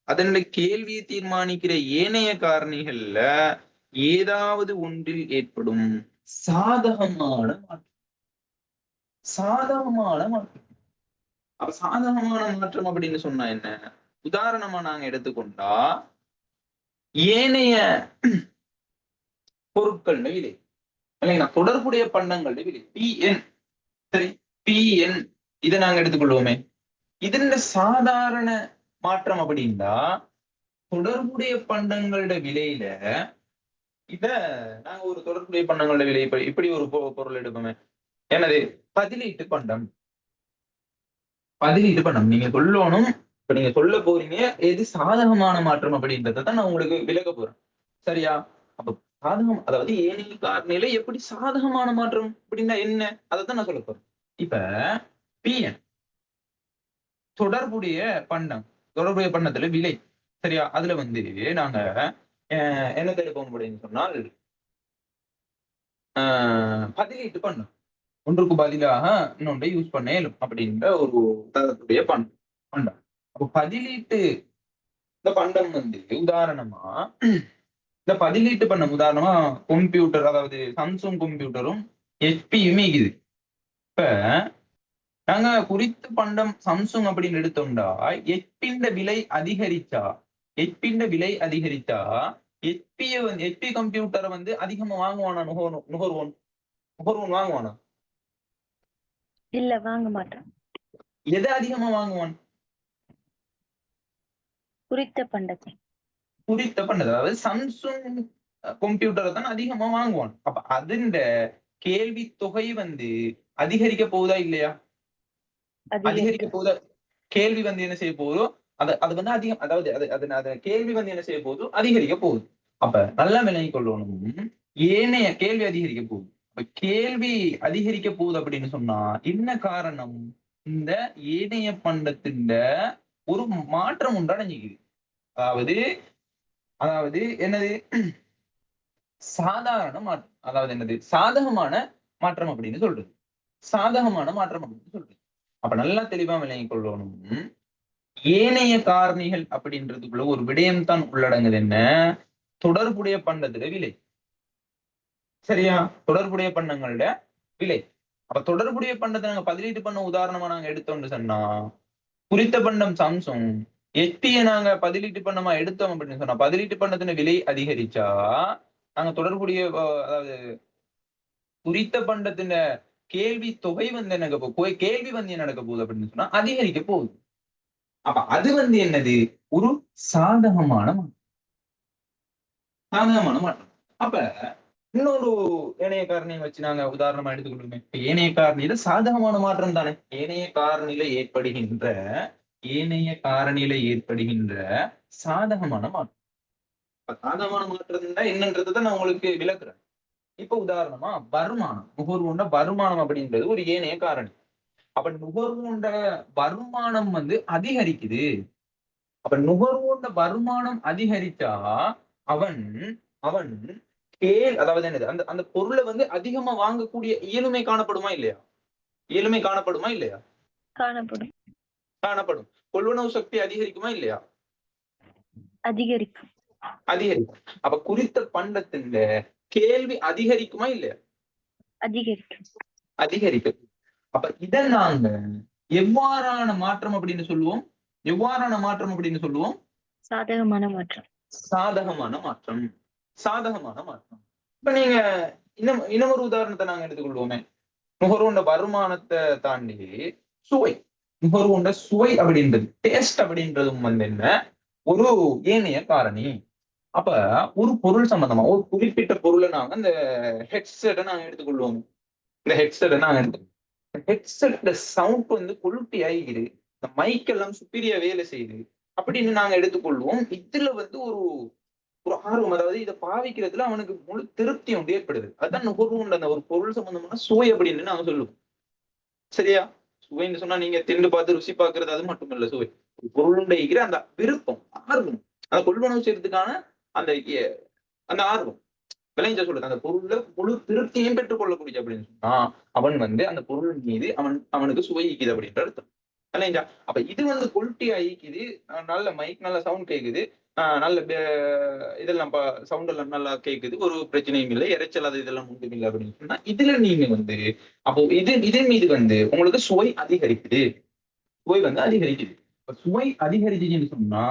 அதனுடைய கேள்வியை தீர்மானிக்கிற ஏனைய காரணிகள்ல ஏதாவது ஒன்றில் ஏற்படும் சாதகமான மாற்றம். சாதகமான மாற்றம். அப்ப சாதகமான மாற்றம் அப்படின்னு சொன்னா என்ன? உதாரணமா நாங்க எடுத்துக்கொண்டா ஏனைய பொருட்கள் விலை இல்லைங்களா? தொடர்புடைய பண்டங்கள் விலை PN. சரி, PN இதை நாங்க எடுத்துக்கொள்வோமே. இதுல சாதாரண மாற்றம் அப்படின்னா தொடர்புடைய பண்டங்களோட விலையில இத நாங்க ஒரு தொடர்புடைய பண்டங்களோட விலை இப்படி ஒரு பொருள் எடுப்போமே. எனது பதிலீட்டு பண்டம். பதிலீட்டு பண்டம் நீங்க சொல்லணும். இப்ப நீங்க சொல்ல போறீங்க எது சாதகமான மாற்றம் அப்படின்றத தான் நான் உங்களுக்கு விளக்க போறேன். சரியா? அப்ப சாதகம் அதாவது ஏனைய காரணியில எப்படி சாதகமான மாற்றம் அப்படின்னா என்ன அதைத்தான் நான் சொல்ல போறேன். இப்ப PN தொடர்புடைய பண்டம். தொடர்புடைய பண்டத்துல விலை. சரியா? அதுல வந்து நாங்க என்ன எடுப்போம் அப்படின்னு சொன்னால் பதிலீட்டு பண்டம். ஒன்றுக்கு பதிலாக இன்னொன்றை யூஸ் பண்ண இயலும் அப்படின்ற ஒரு தரத்துடைய பண்டம். பண்டம். அப்ப பதிலீட்டு இந்த பண்டம் வந்து உதாரணமா இந்த பதிலீட்டு பண்டம் உதாரணமா கம்ப்யூட்டர், அதாவது சாம்சங் கம்ப்யூட்டரும் ஹெச்பியுமே இருக்குது. இப்ப நாங்க குறித்த பண்டம் சாம்சங் அப்படின்னு எடுத்தோம்டா ஹெச்பின்ற விலை அதிகரிச்சா ஹெச்பி கம்ப்யூட்டரை வந்து அதிகமா வாங்குவானா நுகர்வோன் வாங்குவானா? இல்ல வாங்க மாட்டோம். எதை அதிகமா வாங்குவான்? குறித்த பண்டத்தை. குறித்த பண்டத்தை, அதாவது சாம்சங் கம்ப்யூட்டரை தான் அதிகமா வாங்குவான். அப்ப அதுண்ட கேள்வி தொகை வந்து அதிகரிக்க போகுதா இல்லையா? அதிகரிக்க போகுதா? கேள்வி வந்து என்ன செய்ய போகுதோ அது வந்து அதிகம், அதாவது அது கேள்வி வந்து என்ன செய்ய போகுதோ அதிகரிக்க போகுது. அப்ப நல்லா விளங்கிக் கொள்ளணும், ஏனைய கேள்வி அதிகரிக்க போகுது. அப்ப கேள்வி அதிகரிக்க போகுது அப்படின்னு சொன்னா என்ன காரணம்? இந்த ஏனைய பண்டத்தின் ஒரு மாற்றம் உண்டு அடைஞ்சிக்குது. அதாவது என்னது? சாதாரண மாற்றம், அதாவது என்னது? சாதகமான மாற்றம் அப்படின்னு சொல்றது. சாதகமான மாற்றம் அப்படின்னு சொல்றது. அப்ப நல்லா தெளிவா விளங்கிக் கொள்ளணும், ஏனைய காரணிகள் அப்படின்றதுக்குள்ள ஒரு விடயம் தான் உள்ளடங்குது. என்ன? தொடர்புடைய பண்டத்துல விலை. சரியா? தொடர்புடைய பண்டங்களோட விலை. அப்ப தொடர்புடைய பண்டத்தை நாங்க பதிலீட்டு பண்ண உதாரணமா நாங்க எடுத்தோம்னு சொன்னா குறித்த பண்டம் சாம்சங் ஹெச்பியை நாங்க பதிலீட்டு பண்டமா எடுத்தோம் அப்படின்னு சொன்னா பதிலீட்டு பண்டத்தின விலை அதிகரிச்சா நாங்க தொடர்புடைய அதாவது குறித்த பண்டத்தின கேள்வி தொகை வந்து என்ன கேள்வி வந்து என்ன நடக்க போகுது அப்படின்னு சொன்னா அதிகரிக்க போகுது. அப்ப அது வந்து என்னது? ஒரு சாதகமான மாற்றம். சாதகமான மாற்றம். அப்ப இன்னொரு ஏனைய காரணியை வச்சு நாங்க உதாரணமா எடுத்துக்கொள்ளுமே. ஏனைய காரணியில சாதகமான மாற்றம் தானே. ஏனைய காரணியில ஏற்படுகின்ற சாதகமான மாற்றம். சாதகமான மாற்றம் என்னன்றதை நான் உங்களுக்கு விளக்குறேன். இப்ப உதாரணமா வருமானம், நுகர்வோண்ட வருமானம் அப்படின்றது ஒரு ஏனைய காரணி. அப்ப நுகர்வோண்ட வருமானம் வந்து அதிகரிக்குது. அப்ப நுகர்வோண்ட வருமானம் அதிகரிச்சா அவன் அவன் அதாவது என்னது? அந்த அந்த பொருளை வந்து அதிகமா வாங்கக்கூடிய இயலுமை காணப்படுமா இல்லையா? இயலுமை காணப்படுமா இல்லையா? காணப்படும். காணப்படும். கொள்வனவு சக்தி அதிகரிக்குமா இல்லையா? அதிகரிக்கும். அதிகரிக்கும். அப்ப குறித்த பண்டத்தின் கேள்வி அதிகரிக்குமா இல்லையா? அதிகரிக்கும். அதிகரிக்கும். அப்ப இதை நாங்க எவ்வாறான மாற்றம் அப்படின்னு சொல்லுவோம்? எவ்வாறான மாற்றம் அப்படின்னு சொல்லுவோம்? சாதகமான மாற்றம். சாதகமான மாற்றம். சாதகமான மாற்றம். இப்ப நீங்க இன்னும் ஒரு உதாரணத்தை நாங்க எடுத்துக்கொள்வோமே. நுகர்வோண்ட வருமானத்தை தாண்டி சுவை, நுகர்வோண்ட சுவை அப்படின்றது, டேஸ்ட் அப்படின்றதும் வந்து என்ன? ஒரு ஏனைய காரணி. அப்ப ஒரு பொருள் சம்பந்தமா ஒரு குறிப்பிட்ட பொருளை நாங்க இந்த ஹெட்செட்டை நாங்க எடுத்துக்கொள்வோம். இந்த ஹெட்செட்டை நாங்க எடுத்துக்கொள்வோம். ஹெட்செட் சவுண்ட் வந்து குவாலிட்டி ஆகிக்குது, இந்த மைக் எல்லாம் சுப்பீரியா வேலை செய்யுது அப்படின்னு நாங்க எடுத்துக்கொள்வோம். இதுல வந்து ஒரு ஒரு ஆர்வம், அதாவது இதை பாவிக்கிறதுல அவனுக்கு முழு திருப்தி ஒன்று ஏற்படுது. அதுதான் நுகர்வோண்ட அந்த ஒரு பொருள் சம்பந்தமான சுவை அப்படின்னு நாங்க சொல்லுவோம். சரியா? சுவைன்னு சொன்னா நீங்க திண்டு பார்த்து ருசி பார்க்கறது அது மட்டும் இல்ல சுவை. பொருளுடைய அந்த விருப்பம், ஆர்வம், அதை கொள்வனவு செய்யறதுக்கான அந்த அந்த ஆர்வம். விளைஞ்ச சொல்றது அந்த பொருள்ல முழு திருப்தியும் பெற்றுக் கொள்ளக்கூடிய அப்படின்னு சொன்னா அவன் வந்து அந்த பொருள் மீது அவனுக்கு சுவைக்குது அப்படின்ற அர்த்தம். விளைஞ்சா அப்ப இது வந்து குவாலிட்டி ஆகிக்குது, நல்ல மைக், நல்ல சவுண்ட் கேக்குது, நல்ல இதெல்லாம் சவுண்ட் எல்லாம் நல்லா கேக்குது, ஒரு பிரச்சனையும் இல்லை, இறைச்சல் அது இதெல்லாம் ஒன்றும் இல்லை அப்படின்னு சொன்னா இதுல நீங்க வந்து அப்போ இதன் மீது வந்து உங்களுக்கு சுவை அதிகரிக்குது. சுவை வந்து அதிகரிக்குது. சுவை அதிகரிச்சுன்னு சொன்னா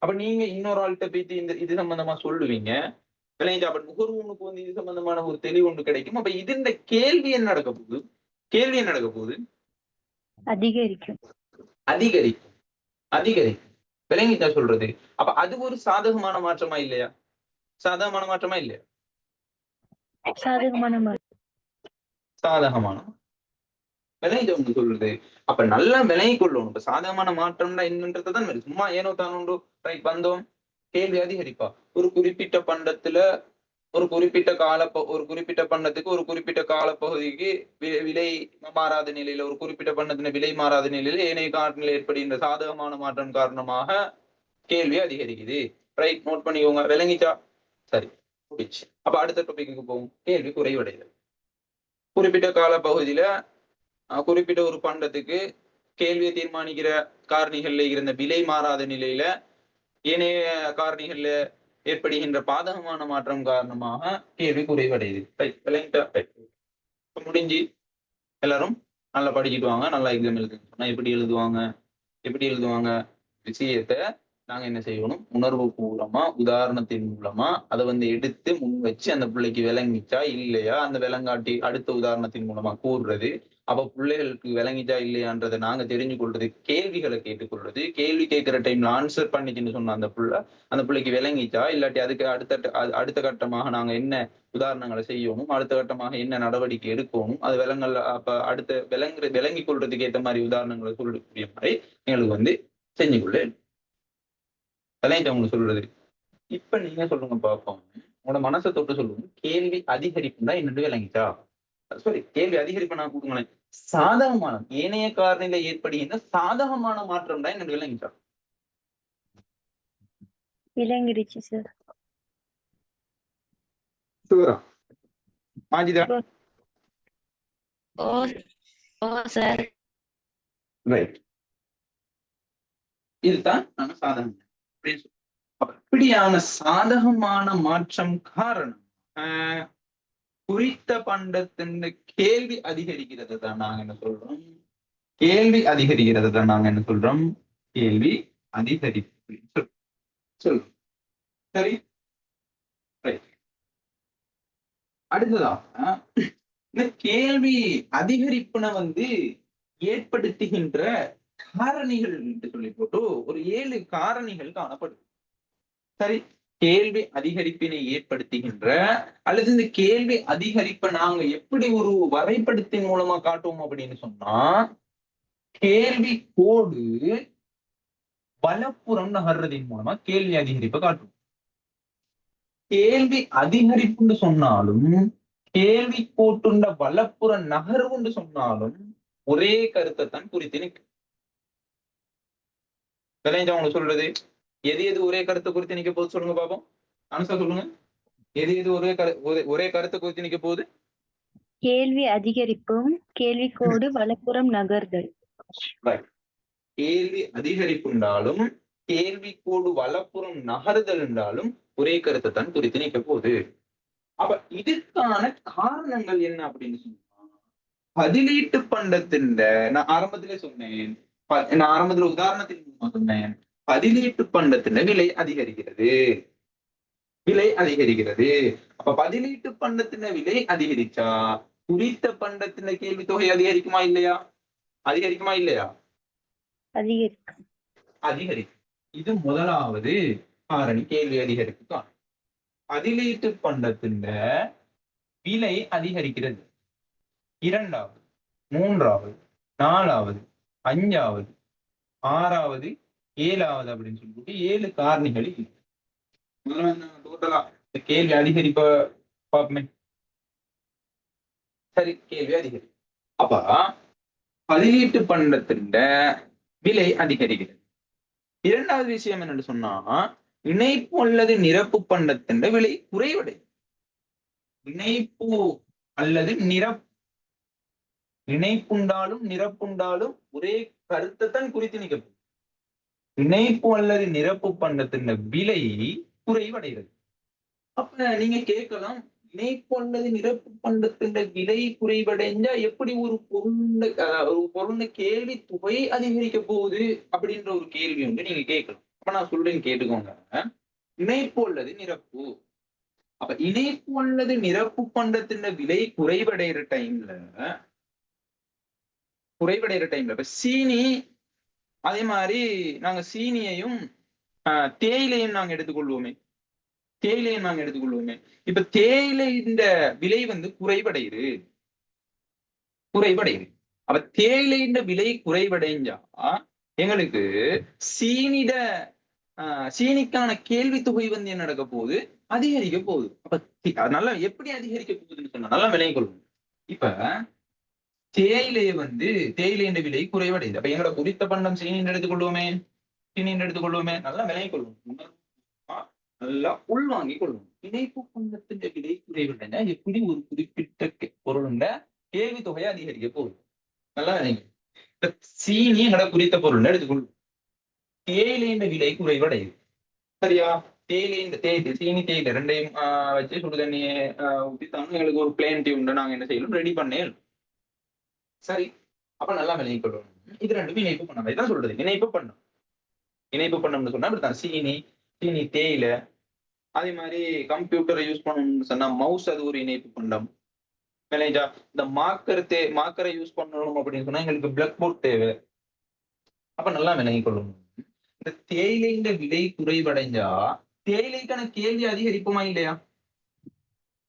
அப்ப நீங்க இன்னொரு ஆள்கிட்ட போயிட்டு இது சம்பந்தமா சொல்லுவீங்க. விளைஞ்சா அப்ப நுகர்வோனுக்கு வந்து இது சம்பந்தமான ஒரு தெளிவு ஒன்று கிடைக்கும். அப்ப இந்த கேள்வி என்ன நடக்க போகுது? கேள்வி என்ன நடக்க போகுது? அதிகரிக்கும். அதிகரிக்கும். அதிகரிக்கும். விளங்கிட்டா சொல்றது? அப்ப அது ஒரு சாதகமான மாற்றமா இல்லையா? சாதகமான மாற்றமா இல்லையா? சாதகமான மாற்றம். சாதகமான விளங்கிட்ட ஒன்று சொல்றது. அப்ப நல்லா விளங்கி கொள்ளணும். இப்ப சாதகமான மாற்றம்னா என்னன்றதான் சும்மா ஏனோ தானோ ரைட் வந்தோம் கேள்வி அதிகரிப்பா. ஒரு குறிப்பிட்ட பண்டத்துல ஒரு குறிப்பிட்ட பண்டத்துக்கு ஒரு குறிப்பிட்ட காலப்பகுதிக்கு விலை மாறாத நிலையில, ஒரு குறிப்பிட்ட பண்டத்தின விலை மாறாத நிலையில ஏனைய காரணங்கள் ஏற்படுகின்ற சாதகமான மாற்றம் காரணமாக கேள்வி அதிகரிக்குது. ரைட், நோட் பண்ணிக்கோங்க. விளங்கிச்சா? சரி, முடிச்சு. அப்ப அடுத்த டாபிக்கு போவோம். கேள்வி குறைவடைதல். குறிப்பிட்ட காலப்பகுதியில குறிப்பிட்ட ஒரு பண்டத்துக்கு கேள்வியை தீர்மானிக்கிற காரணிகள்ல இருந்த விலை மாறாத நிலையில ஏனைய காரணிகள்ல ஏற்படுகின்ற பாதகமான மாற்றம் காரணமாக கேள்வி குறைவடையுது. முடிஞ்சு எல்லாரும் நல்லா படிச்சுட்டு வாங்க, நல்லா எக்ஸாம் எழுதுங்க. எப்படி எழுதுவாங்க விஷயத்த நாங்க என்ன செய்யணும், உணர்வு பூர்வமா உதாரணத்தின் மூலமா அதை எடுத்து முன் வச்சு அந்த பிள்ளைக்கு விளங்கிச்சா இல்லையா அந்த விளங்காட்டி அடுத்த உதாரணத்தின் மூலமா கூறுறது. அப்ப பிள்ளைகளுக்கு விளங்கிச்சா இல்லையான்றதை நாங்க தெரிஞ்சு கொள்றது, கேள்விகளை கேட்டுக்கொள்றது. கேள்வி கேட்கிற டைம்ல ஆன்சர் பண்ணிச்சுன்னு சொன்ன அந்த பிள்ளைக்கு விளங்கிச்சா இல்லாட்டி அதுக்கு அடுத்த கட்டமாக நாங்க என்ன உதாரணங்களை செய்யணும், அடுத்த கட்டமாக என்ன நடவடிக்கை எடுக்கணும், அது விலங்கல்ல அப்ப அடுத்த விளங்கி கொள்றதுக்கு ஏற்ற மாதிரி உதாரணங்களை சொல்லக்கூடிய மாதிரி எங்களுக்கு செஞ்சு கொள்ள. அதான் உங்களுக்கு சொல்றது. இப்ப நீங்க சொல்லுங்க பார்ப்போம், உங்களோட மனசை தொட்டு சொல்லுங்க, கேள்வி அதிகரிப்புன்னா என்னன்னு விளங்கிச்சா? சாரி, கேள்வி அதிகரிப்பு நான் கொடுங்களேன். சாதகமான ஏனைய காரணியில ஏற்படுகின்ற சாதகமான மாற்றம் தான் என்னன்னு விளங்கிச்சா? விளங்கிடுச்சு சார். சூரா மாஜிதா? Oh sir. ரைட். இதுதான் நாங்க சாதகம். அப்படியான சாதகமான மாற்றம் காரணம் குறித்த பண்டத்தின் கேள்வி அதிகரிக்கிறது தான் நாங்க என்ன சொல்றோம், கேள்வி அதிகரிக்கிறது தான் நாங்க என்ன சொல்றோம், கேள்வி அதிகரிப்பு சொல்றோம். சரி, அடுத்ததாக இந்த கேள்வி அதிகரிப்புன ஏற்படுத்துகின்ற காரணிகள் என்று சொல்லி போட்டு ஒரு 7 காரணிகள் காணப்படுது. சரி, கேள்வி அதிகரிப்பினை ஏற்படுத்துகின்ற அல்லது இந்த கேள்வி அதிகரிப்பை நாங்க எப்படி ஒரு வரைபடத்தின் மூலமா காட்டுவோம் அப்படின்னு சொன்னா, கேள்வி கோடு வலப்புறம் நகர்றதின் மூலமா கேள்வி அதிகரிப்பை காட்டுவோம். கேள்வி அதிகரிப்புன்னு சொன்னாலும் கேள்வி கோட்டுண்ட வலப்புற நகர்வுன்னு சொன்னாலும் ஒரே கருத்தை தான் குறித்து நிற்கும். உங்களுக்கு சொல்றது எது ஒரே கருத்தை குறித்து நிக்க போகுது சொல்லுங்க பாப்போம். ஆன்சர் சொல்லுங்க. எது ஒரே கருத்தை குறித்து நிக்க போகுது? கேள்வி அதிகரிப்பும் கேள்வி கோடு வலப்புறம் நகர்தல். கேள்வி அதிகரிப்பு என்றாலும் கேள்வி கோடு வலப்புறம் நகர்தல் என்றாலும் ஒரே கருத்தை தான் குறித்து நிக்க போகுது. அப்ப இதுக்கான காரணங்கள் என்ன அப்படின்னு சொன்னா, பதிலீட்டு பண்டத்தின் நான் ஆரம்பத்திலே சொன்னேன், நான் ஆரம்பத்துல உதாரணத்தின் மூலமா சொன்னேன், பதிலீட்டு பண்டத்தின் விலை அதிகரிக்கிறது. அப்ப பதிலீட்டு பண்டத்தின் விலை அதிகரிச்சா குறித்த பண்டத்தின் கேள்வி தொகை அதிகரிக்குமா இல்லையா? அதிகரிக்கும். இது முதலாவது காரணி, கேள்வி அதிகரிப்பு. பதிலீட்டு பண்டத்தின் விலை அதிகரிக்கிறது. இரண்டாவது, மூன்றாவது, நாலாவது, அஞ்சாவது, ஆறாவது, ஏழாவது அப்படின்னு சொல்லிட்டு 7 காரணிகள் டோட்டலா கேள்வி அதிகரிப்ப பார்ப்போமே. சரி, கேள்வி அதிகரிப்பு. அப்ப பதிலீட்டு பண்டத்தின் விலை அதிகரிக்கிறது. இரண்டாவது விஷயம் என்னன்னு சொன்னா, இணைப்பு அல்லது நிரப்பு பண்டத்தின் விலை குறைவடையும். இணைப்பு அல்லது இணைப்புண்டாலும் நிரப்புண்டாலும் ஒரே கருத்தை தான் குறித்து நிற்கும். இணைப்பு அல்லது நிரப்பு பண்டத்தின் விலை குறைவடைகிறது. அப்ப நீங்க கேட்கலாம், இணைப்பு அல்லது நிரப்பு பண்டத்தின் விலை குறைவடைஞ்சா எப்படி ஒரு பொருள் கேள்வி தொகை அதிகரிக்க போகுது அப்படின்ற ஒரு கேள்வி நீங்க கேட்கலாம். அப்ப நான் சொல்றேன், கேட்டுக்கோங்க. இணைப்பு அல்லது நிரப்பு, அப்ப இணைப்பு அல்லது நிரப்பு பண்டத்தின் விலை குறைவடைகிற டைம்ல இப்ப சீனி, அதே மாதிரி நாங்க சீனியையும் தேயிலையும் நாங்க எடுத்துக்கொள்வோமே. இப்ப தேயிலை இந்த விலை குறைவடையுது. அப்ப தேயிலை இந்த விலை குறைவடைஞ்சா எங்களுக்கு சீனிக்கான கேள்வி தொகை என்ன நடக்க போகுது? அதிகரிக்க போகுது. அப்ப நல்லா எப்படி அதிகரிக்க போகுதுன்னு சொன்னா நல்லா விலை கொள்ளும். இப்ப தேயிலையின் விலை குறைவடையுது. அப்ப எங்களோட குறித்த பண்டம் சீனின்னு எடுத்துக்கொள்வோமே. நல்லா விலை கொள்ளும், நல்லா உள்வாங்கி கொள்ளும். இணைப்பு பண்டத்தின் விலை குறைவடைஞ்சா எப்படி ஒரு குறிப்பிட்ட பொருளுண்ட கேள்வி தொகையை அதிகரிக்க போகுது. நல்லா நினைக்கும். சீனி எங்களோட குறித்த பொருள் எடுத்துக்கொள்ளும். தேயிலையின் விலை குறைவடையுது. சரியா? தேயிலை சீனி தேயிலை ரெண்டையும் வச்சு சுடு தண்ணியை ஊற்றித்தாங்க எங்களுக்கு ஒரு பிளேன் டியூன் நாங்க என்ன செய்யணும் ரெடி பண்ணேன். சரி, அப்ப நல்லா விளங்கிக் கொள்ளணும். இது ரெண்டும் இணைப்பு பண்ணணும். இதான் சொல்றது, இணைப்பு பண்ணும். இணைப்பு பண்ணணும்னு சொன்னா இப்படித்தான் சீனி தேயிலை. அதே மாதிரி கம்ப்யூட்டரை யூஸ் பண்ணணும்னு சொன்னா மவுஸ் அது ஒரு இணைப்பு பண்டம். விளைஞ்சா இந்த மார்க்கரை யூஸ் பண்ணணும் அப்படின்னு சொன்னா எங்களுக்கு பிளாக் போர்ட் தேவை. அப்ப நல்லா விளங்கிக் கொள்ளணும். இந்த தேயிலைஇந்த விலை குறைவடைஞ்சா தேயிலைக்கான கேள்வி அதிகரிப்புமா இல்லையா?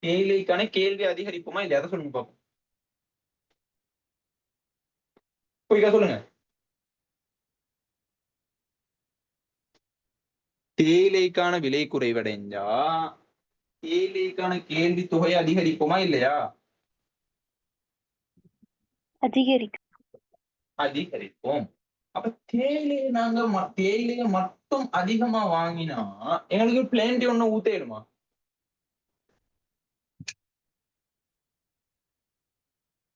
தேயிலைக்கான கேள்வி அதிகரிப்புமா இல்லையா? அதை சொல்லுங்க பாப்போம். சொல்லுங்க. தேயிலைக்கான விலை குறைவடைஞ்சா தேயிலைக்கான கேள்வி தொகை அதிகரிப்புமா இல்லையா? அதிகரிப்போம். அப்ப தேயிலையை மட்டும் அதிகமா வாங்கினா எங்களுக்கு பிளேன்டி ஒண்ணு ஊத்தேடுமா?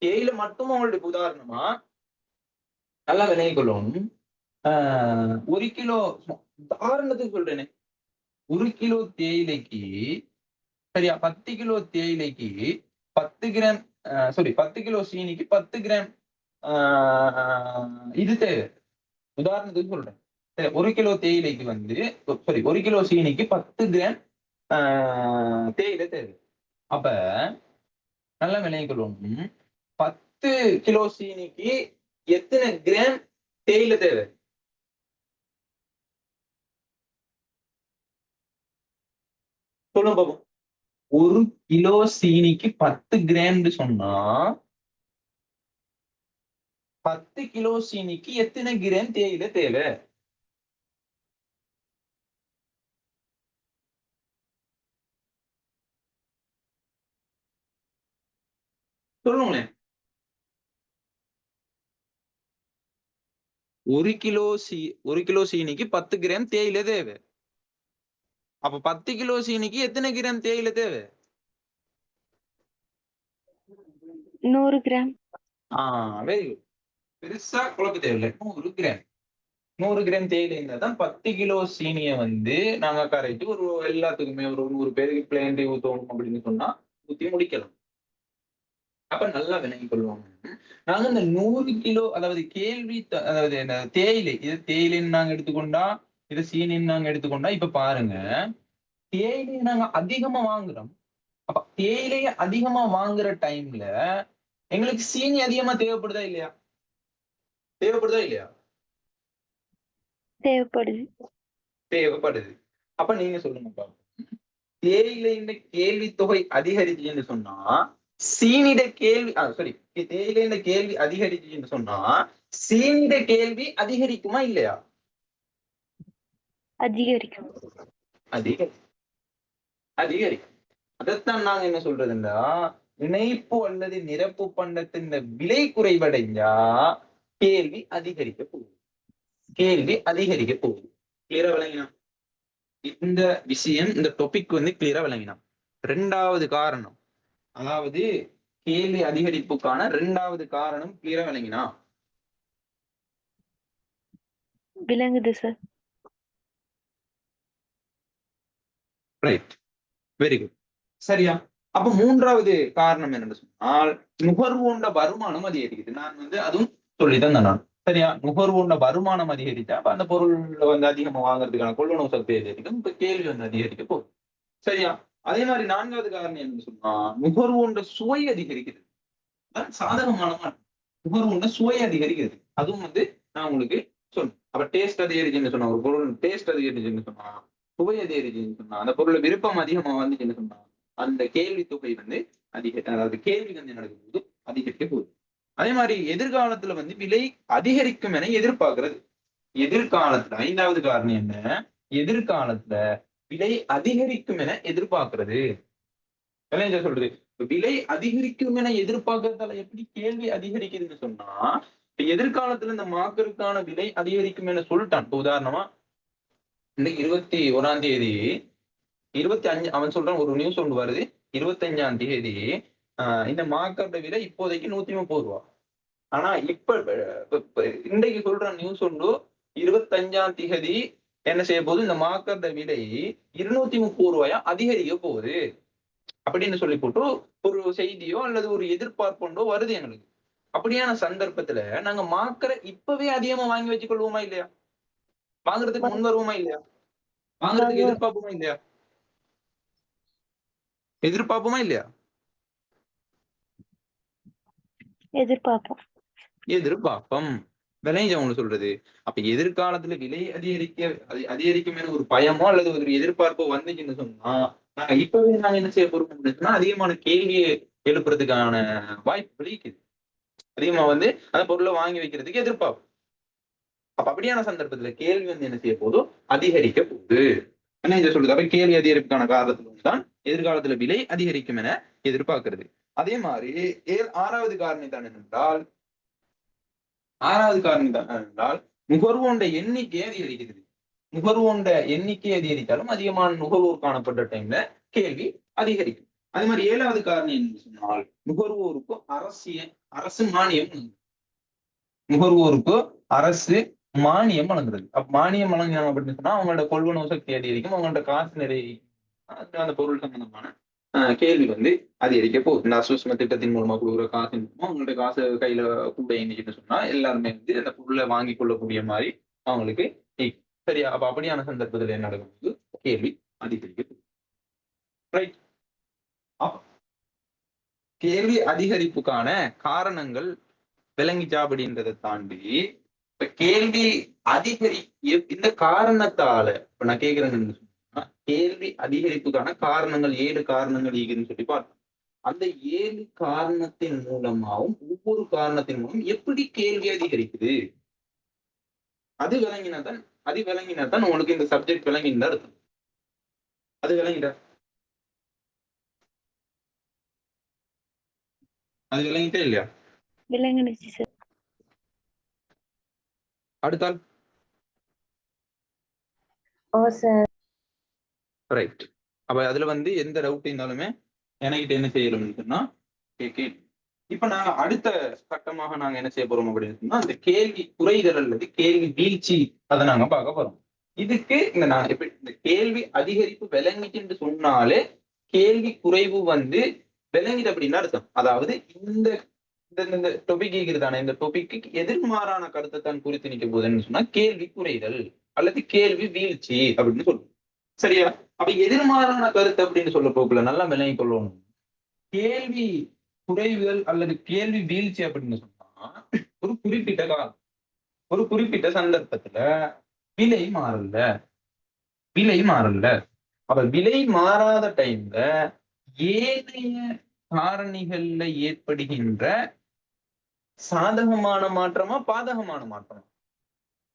தேயிலை மட்டும் உங்களுக்கு உதாரணமா நல்லா விளங்கிக் கொள்ளணும். 1 கிலோ உதாரணத்துக்கு சொல்றேனே, 1 கிலோ தேயிலைக்கு சரியா 10 கிலோ தேயிலைக்கு 10 கிராம் 10 கிலோ சீனிக்கு 10 கிராம் இது தேவை. உதாரணத்துக்கு சொல்றேன். 1 கிலோ தேயிலைக்கு வந்து 1 கிலோ சீனிக்கு 10 கிராம் தேயிலை தேவை. அப்ப நல்லா விளங்கிக் கொள்ளணும். 10 கிலோ சீனிக்கு எத்தனை கிராம் தேயிலை தேவை? சொல்லுங்க பாப்போம். 1 கிலோ சீனிக்கு 10 கிராம் சொன்னா 10 கிலோ சீனிக்கு எத்தனை கிராம் தேயிலை தேவை? சொல்லுங்களேன். 1 கிலோ சீனிக்கு 10 கிராம் தேயிலை தேவை. அப்ப 10 கிலோ சீனிக்கு எத்தனை கிராம் தேயிலை தேவை? 100 கிராம். Very good. பெருசா குழப்ப தேவையில்லை. 100 கிராம் 100 கிராம் தேயிலை இருந்தா தான் 10 கிலோ சீனியை வந்து நாங்க கரைச்சு ஒரு எல்லாத்துக்குமே ஒரு 100 பேருக்கு பிளேன் டீ ஊத்தணும் அப்படின்னு சொன்னா ஊத்தி முடிக்கலாம். அப்ப நல்லா விளங்கிக் கொள்வோம். நாங்க இந்த 100 கிலோ அதாவது அதாவது தேயிலை இது தேயிலைன்னு நாங்க எடுத்துக்கொண்டா இது சீனின்னு நாங்க எடுத்துக்கொண்டா இப்ப பாருங்க, தேயிலையை நாங்க அதிகமா வாங்குறோம். அப்ப தேயிலையை அதிகமா வாங்குற டைம்ல எங்களுக்கு சீனி அதிகமா தேவைப்படுதா இல்லையா? தேவைப்படுதா இல்லையா? தேவைப்படுது. அப்ப நீங்க சொல்லுங்க பாப்போம். தேயிலையின் கேள்வி தொகை அதிகரிச்சுன்னு சொன்னா சீனிட கேள்வி தேயிலையின் கேள்வி அதிகரிச்சுன்னு சொன்னா சீனிட கேள்வி அதிகரிக்குமா இல்லையா? அதிகரிக்கும். அதிகரிக்கும். அதைத்தான் நாங்க என்ன சொல்றதுன்னா இணைப்பு அல்லது நிரப்பு பண்டத்தின் விலை குறைவடைஞ்சா கேள்வி அதிகரிக்க போகுது. கிளியரா விளங்கினா? இந்த விஷயம் இந்த டாபிக் வந்து கிளியரா விளங்கினா? 2வது காரணம் அதாவது கேள்வி அதிகரிப்புக்கான 2வது காரணம் கிளியரா விளங்கினா? விளங்குது சார். Right, very good. சரியா? அப்ப 3வது காரணம் என்னன்னு சொன்னால் நுகர்வோண்ட வருமானம் அதிகரிக்குது. நான் வந்து அதுவும் சொல்லிதான் நான் சரியா? நுகர்வோண்ட வருமானம் அதிகரித்தா அப்ப அந்த பொருள் வந்து அதிகமா வாங்குறதுக்கான கொள்வனவு சக்தி அதிகரிக்கும். இப்ப கேள்வி வந்து அதிகரிக்க போகுது. சரியா? அதே மாதிரி 4வது காரணம் என்னன்னு சொன்னா நுகர்வோண்ட சுவை அதிகரிக்குது. சாதகமான நுகர்வோண்ட சுவை அதிகரிக்கிறது. அதுவும் வந்து நான் உங்களுக்கு சொன்னேன். அப்ப டேஸ்ட் அதிகரிச்சுன்னு சொன்னா ஒரு பொருள் டேஸ்ட் அதிகரிச்சுன்னு சொன்னா சுவை அதிகரிச்சுன்னு சொன்னா அந்த பொருள் விருப்பம் அதிகமா வந்துச்சுன்னு சொன்னா அந்த கேள்வி தொகை வந்து அதாவது கேள்வி வந்து நடக்கும்போது அதிகரிக்க போகுது. அதே மாதிரி எதிர்காலத்துல வந்து விலை அதிகரிக்கும் என எதிர்பார்க்கிறது. எதிர்காலத்துல 5வது காரணம் என்ன? எதிர்காலத்துல விலை அதிகரிக்கும் என எதிர்பார்க்கிறது. சொல்றது விலை அதிகரிக்கும் என எதிர்பார்க்கறதால எப்படி கேள்வி அதிகரிக்குதுன்னு சொன்னா எதிர்காலத்துல இந்த மார்க்கருக்கான விலை அதிகரிக்கும் என சொல்லிட்டான். உதாரணமா இன்னைக்கு 21ஆம் தேதி 25 அவன் சொல்றான் ஒரு நியூஸ் ஒன்று வருது 25ஆம் தேதி இந்த மார்க்கெட் விலை இப்போதைக்கு 130 ரூபா. ஆனா இப்ப இன்றைக்கு சொல்ற நியூஸ் ஒன்று 25ஆம் திகதி என்ன செய்ய போகுது, இந்த மார்க்கெட் விலை 230 ரூபாயா அதிகரிக்க போகுது அப்படின்னு சொல்லி போட்டு ஒரு செய்தியோ அல்லது ஒரு எதிர்பார்ப்போ வருது எங்களுக்கு. அப்படியான சந்தர்ப்பத்துல நாங்க மார்க்கரை இப்பவே அதிகமா வாங்கி வச்சுக் கொள்வோமா இல்லையா? வாங்குறதுக்கு முன் வருவோமா இல்லையா? வாங்குறதுக்கு எதிர்பார்ப்போமா இல்லையா? எதிர்பார்ப்போமா இல்லையா? எதிர்பார்ப்போம். எதிர்பார்ப்போம். விளைஞ்சவங்க சொல்றது. அப்ப எதிர்காலத்துல விலை அதிகரிக்கும் என ஒரு பயமோ அல்லது ஒரு எதிர்பார்ப்போ வந்துச்சுன்னு சொன்னா நாங்க இப்பவே நாங்க என்ன செய்ய போறோம் அப்படின்னு சொன்னா அதிகமான கேள்வியை எழுப்புறதுக்கான வாய்ப்புகள் இருக்குது. அதிகமா வந்து அந்த பொருளை வாங்கி வைக்கிறதுக்கு எதிர்பார்ப்போம். அப்ப அப்படியான சந்தர்ப்பத்துல கேள்வி வந்து என்ன செய்ய போதும் அதிகரிக்க போகுது. என்ன இதை சொல்லுது? அப்ப கேள்வி அதிகரிப்புக்கான காரணத்துல தான் எதிர்காலத்துல விலை அதிகரிக்கும் என எதிர்பார்க்கிறது. அதே மாதிரி 6வது காரணி தான் என்றால் நுகர்வோண்ட எண்ணிக்கை அதிகரிக்கிறது. நுகர்வோண்ட எண்ணிக்கை அதிகரித்தாலும் அதிகமான நுகர்வோர் காணப்பட்ட டைம்ல கேள்வி அதிகரிக்கும். அதே மாதிரி 7வது காரணி என்று சொன்னால் நுகர்வோருக்கு அரசு மானியம், நுகர்வோருக்கு அரசு மானியம் வழங்குறது. அப்ப மானியம் வழங்கினாங்க அப்படின்னு சொன்னா அவங்களோட கொள்வனவு சக்தி அதிகரிக்கும், அவங்களோட காசு நிறைய அந்த பொருள் சம்பந்தமான கேள்வி வந்து அதிகரிக்க போகுது. இந்த அசுஸ்ம திட்டத்தின் மூலமா கொடுக்குற காசு மூலமா அவங்களோட காசு கையில கூட இருந்துச்சுன்னு சொன்னா எல்லாருமே வந்து அந்த பொருளை வாங்கி கொள்ளக்கூடிய மாதிரி அவங்களுக்கு சரியா. அப்ப அப்படியான சந்தர்ப்பத்தில் என்ன நடக்கும்போது கேள்வி அதிகரிக்க போகுது. ரைட். கேள்வி அதிகரிப்புக்கான காரணங்கள் விளங்கிச்சா அப்படின்றதை தாண்டி இப்ப கேள்வி இந்த காரணத்தால இப்ப நான் கேட்கிறேன்னு சொன்னா கேள்வி அதிகரிப்புக்கான காரணங்கள் 7 காரணங்கள் இருக்குன்னு சொல்லி பார்த்தோம். அந்த 7 காரணத்தின் மூலமாவும் ஒவ்வொரு காரணத்தின் மூலம் எப்படி கேள்வி அதிகரிக்குது அது விளங்கினாதான் உங்களுக்கு இந்த சப்ஜெக்ட் விளங்கினா இருக்கும். அது விளங்கிட்டா அது விளங்கிட்டே இல்லையா? விளங்குனுச்சு சார். அடுத்தால் ஓ சார். ரைட். அப்ப அதுல வந்து எந்த டவுட் இருந்தாலுமே என்கிட்ட என்ன செய்யணும்னு சொன்னா இப்ப நாங்க அடுத்த கட்டமாக நாங்க என்ன செய்ய போறோம் அப்படின்னு சொன்னா அந்த கேள்வி குறைதல் அல்லது கேள்வி வீழ்ச்சி அதை நாங்க பார்க்க போறோம். இதுக்கு இந்த கேள்வி அதிகரிப்பு விளங்கிட்டு சொன்னாலே கேள்வி குறைவு வந்து விளங்கிட்டு அப்படின்னு அர்த்தம். அதாவது இந்த இந்த டொபிக் இருக்குதானே, இந்த டொபிக்கு எதிர்மாறான கருத்தை தான் குறித்து நிற்க போகுதுன்னு சொன்னா கேள்வி குறைதல் அல்லது கேள்வி வீழ்ச்சி அப்படின்னு சொல்லுவோம். சரியா? அப்ப எதிர்மாறான கருத்து அப்படின்னு சொல்ல போக்குல நல்லா விளங்கி கொள்ளணும். கேள்வி குறைவுகள் அல்லது கேள்வி வீழ்ச்சி அப்படின்னு சொன்னா ஒரு குறிப்பிட்ட காலம், ஒரு குறிப்பிட்ட சந்தர்ப்பத்துல விலை மாறல. அப்ப விலை மாறாத டைம்ல ஏனைய காரணிகள்ல ஏற்படுகின்ற சாதகமான மாற்றமா பாதகமான மாற்றமா?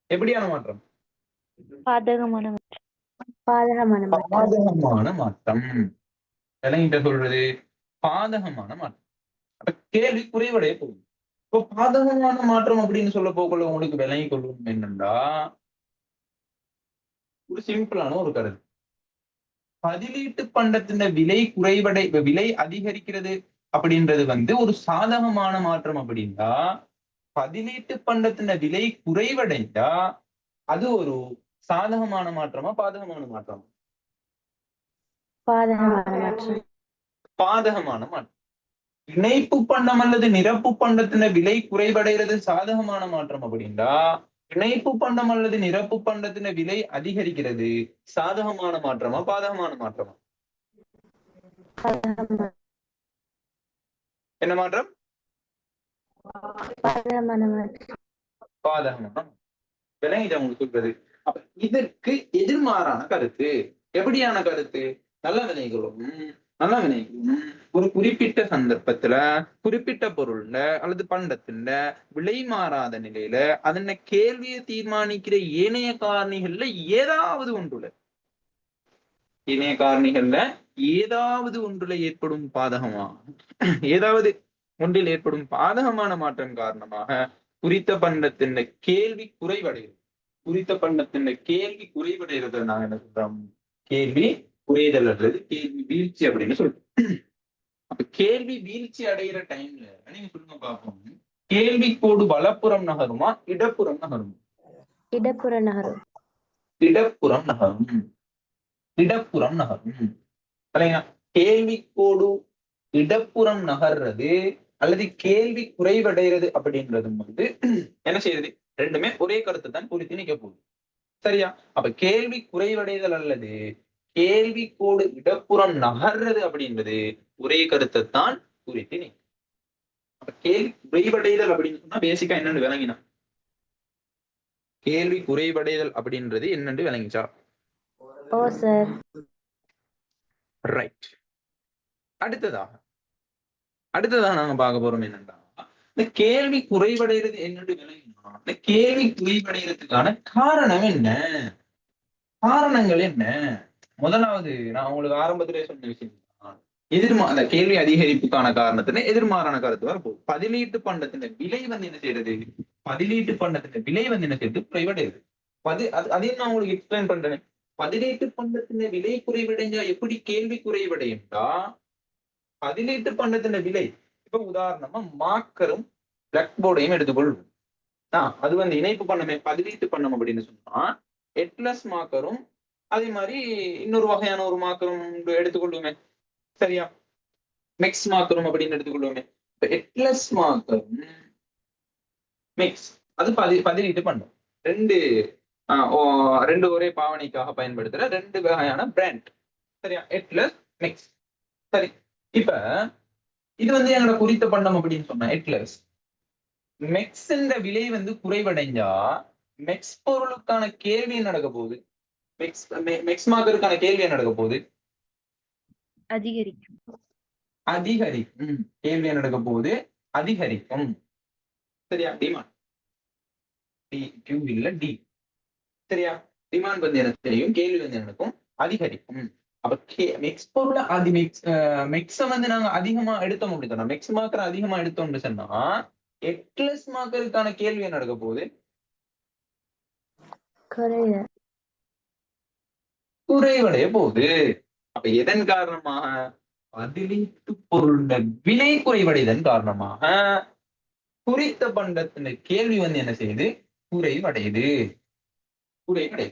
எப்படியான மாற்றம்? பாதகமான மாற்றம். விளங்கிட்ட சொல்றது பாதகமான மாற்றம். அப்ப கேள்வி குறைவடைய போகுது. இப்போ பாதகமான மாற்றம் அப்படின்னு சொல்ல போக்குள்ள உங்களுக்கு விளங்கி கொள்ளும் என்னன்னா ஒரு சிம்பிளான ஒரு கருத்து. பதிலீட்டு பண்டத்தின் விலை அதிகரிக்கிறது அப்படின்றது வந்து ஒரு சாதகமான மாற்றம். அப்படின்னா பதிலீட்டு பண்டத்தின் விலை குறைவடைந்தா அது ஒரு சாதகமான மாற்றமா பாதகமான மாற்றமா? பாதகமான மாற்றம். இணைப்பு பண்டம் அல்லது நிரப்பு பண்டத்தின விலை குறைவடைகிறது சாதகமான மாற்றம். அப்படின்னா இணைப்பு பண்டம் அல்லது நிரப்பு பண்டத்தின விலை அதிகரிக்கிறது சாதகமான மாற்றமா பாதகமான மாற்றமா? என்ன மாற்றம்? பாதகமான. விளங்கிட்ட உங்களுக்கு சொல்றது. அப்ப இதற்கு எதிர்மாறான கருத்து எப்படியான கருத்து? நல்லா விளைவிக்கணும். ஒரு குறிப்பிட்ட சந்தர்ப்பத்துல குறிப்பிட்ட பொருள்ல அல்லது பண்டத்துல விலை மாறாத நிலையில அதன கேள்வியை தீர்மானிக்கிற ஏனைய காரணிகள்ல ஏதாவது ஒன்றுல ஏற்படும் ஒன்றில் ஏற்படும் பாதகமான மாற்றம் காரணமாக குறித்த பண்டத்தின் கேள்வி குறைவடைகிறது நாங்க என்ன சொல்றோம்? கேள்வி குறைதல் அல்லது கேள்வி வீழ்ச்சி அப்படின்னு சொல்றோம். அப்ப கேள்வி வீழ்ச்சி அடைகிற டைம்ல நீங்க சொல்லுங்க பார்ப்போம், கேள்வி கோடு வலப்புறம் நகருமா இடப்புறம் நகருமா? இடப்புற நகரும். இடப்புறம் நகரும். இடப்புறம் நகரும். சரிங்களா? கேள்விக்கோடு இடப்புறம் நகர்றது அல்லது கேள்வி குறைவடைகிறது அப்படின்றதும் வந்து என்ன செய்யுது? ரெண்டுமே ஒரே கருத்தை தான் குறித்து நிக்க போகுது. சரியா? அப்ப கேள்வி குறைவடைதல் அல்லது கேள்விக்கோடு இடப்புறம் நகர்றது அப்படின்றது ஒரே கருத்தை தான் குறித்து நிற்கும். அப்ப கேள்வி குறைவடைதல் அப்படின்னு சொன்னா பேசிக்கா என்னன்னு விளங்கினா கேள்வி குறைவடைதல் அப்படின்றது என்னன்னு விளங்கிச்சா? ஓ சார். ரைட். அடுத்ததாக நாங்க பார்க்க போறோம் என்னன்னா இந்த கேள்வி குறைவடைகிறது என்னன்னு விளங்கினா இந்த கேள்வி குறைவடைகிறதுக்கான காரணம் என்ன, காரணங்கள் என்ன? முதலாவது நான் உங்களுக்கு ஆரம்பத்திலே சொன்ன விஷயம் தான். அந்த கேள்வி அதிகரிப்புக்கான காரணத்துல எதிர்மாறான கருத்து வரப்போகுது. பதிலீட்டு பண்டத்தின் விலை வந்து என்ன செய்யறது? பதிலீட்டு பண்டத்தின் விலை வந்து என்ன செய்யுது? குறைவடையுது. அதையும் நான் உங்களுக்கு எக்ஸ்பிளைன் பண்றேன். பதிலீட்டு பண்டத்தின் விலை குறைவடைஞ்சா எப்படி கேள்வி குறைவடையும்டா பதிலீட்டு பண்டத்தின் விலை இப்ப உதாரணமா மார்க்கரும் பிளாக் போர்டையும் எடுத்துக்கொள்வோம். அது வந்து இணைப்பு பண்ணமே பதிலீட்டு பண்ணம் அப்படின்னு சொன்னா எட்லஸ் மார்க்கரும் அதே மாதிரி இன்னொரு வகையான ஒரு மார்க்கரும் எடுத்துக்கொள்வோமே. சரியா? மிக்ஸ் மார்க்கரும் அப்படின்னு எடுத்துக்கொள்வோமே. இப்ப எட்லஸ் மார்க்கரும் மிக்ஸ் அது பதிலீட்டு பண்ணும். ரெண்டு ஒரே பாவனைக்காக பயன்படுத்துற ரெண்டு வகையான பிராண்ட். சரியா? எட்லஸ் மிக்ஸ். சரி, இப்ப இது வந்து எங்களோட குறித்த பண்டம் அப்படின்னு சொன்னா எட்லஸ் மெக்ஸ் என்ற விலை வந்து குறைவடைஞ்சா மெக்ஸ் பொருளுக்கான கேள்வி நடக்க போகுது. மெக்ஸ் மார்க்கருக்கான கேள்வி நடக்க போகுது. அதிகரிக்கும். அதிகரிக்கும். கேள்வி நடக்க போகுது அதிகரிக்கும். சரியா? டிமாண்ட் Q இல்ல டி. சரியா? டிமாண்ட் வந்து எனக்கு தெரியும், கேள்வி வந்து எனக்கும் அதிகரிக்கும். அப்ப மெக்ஸ் பொருள மெக்ஸ வந்து நாங்க அதிகமா எடுத்தோம் அப்படின்னா மெக்ஸ் மார்க்கரை அதிகமா எடுத்தோம்னு சொன்னா எட்லஸ் மார்க்கருக்கான கேள்வி என்ன நடக்க போகுது? குறைவடைய போகுது. அப்ப எதன் காரணமாக? பதிலீட்டு பொருள விலை குறைவடைதன் காரணமாக குறித்த பண்டத்தின் கேள்வி வந்து என்ன செய்யுது? குறைவடையுது.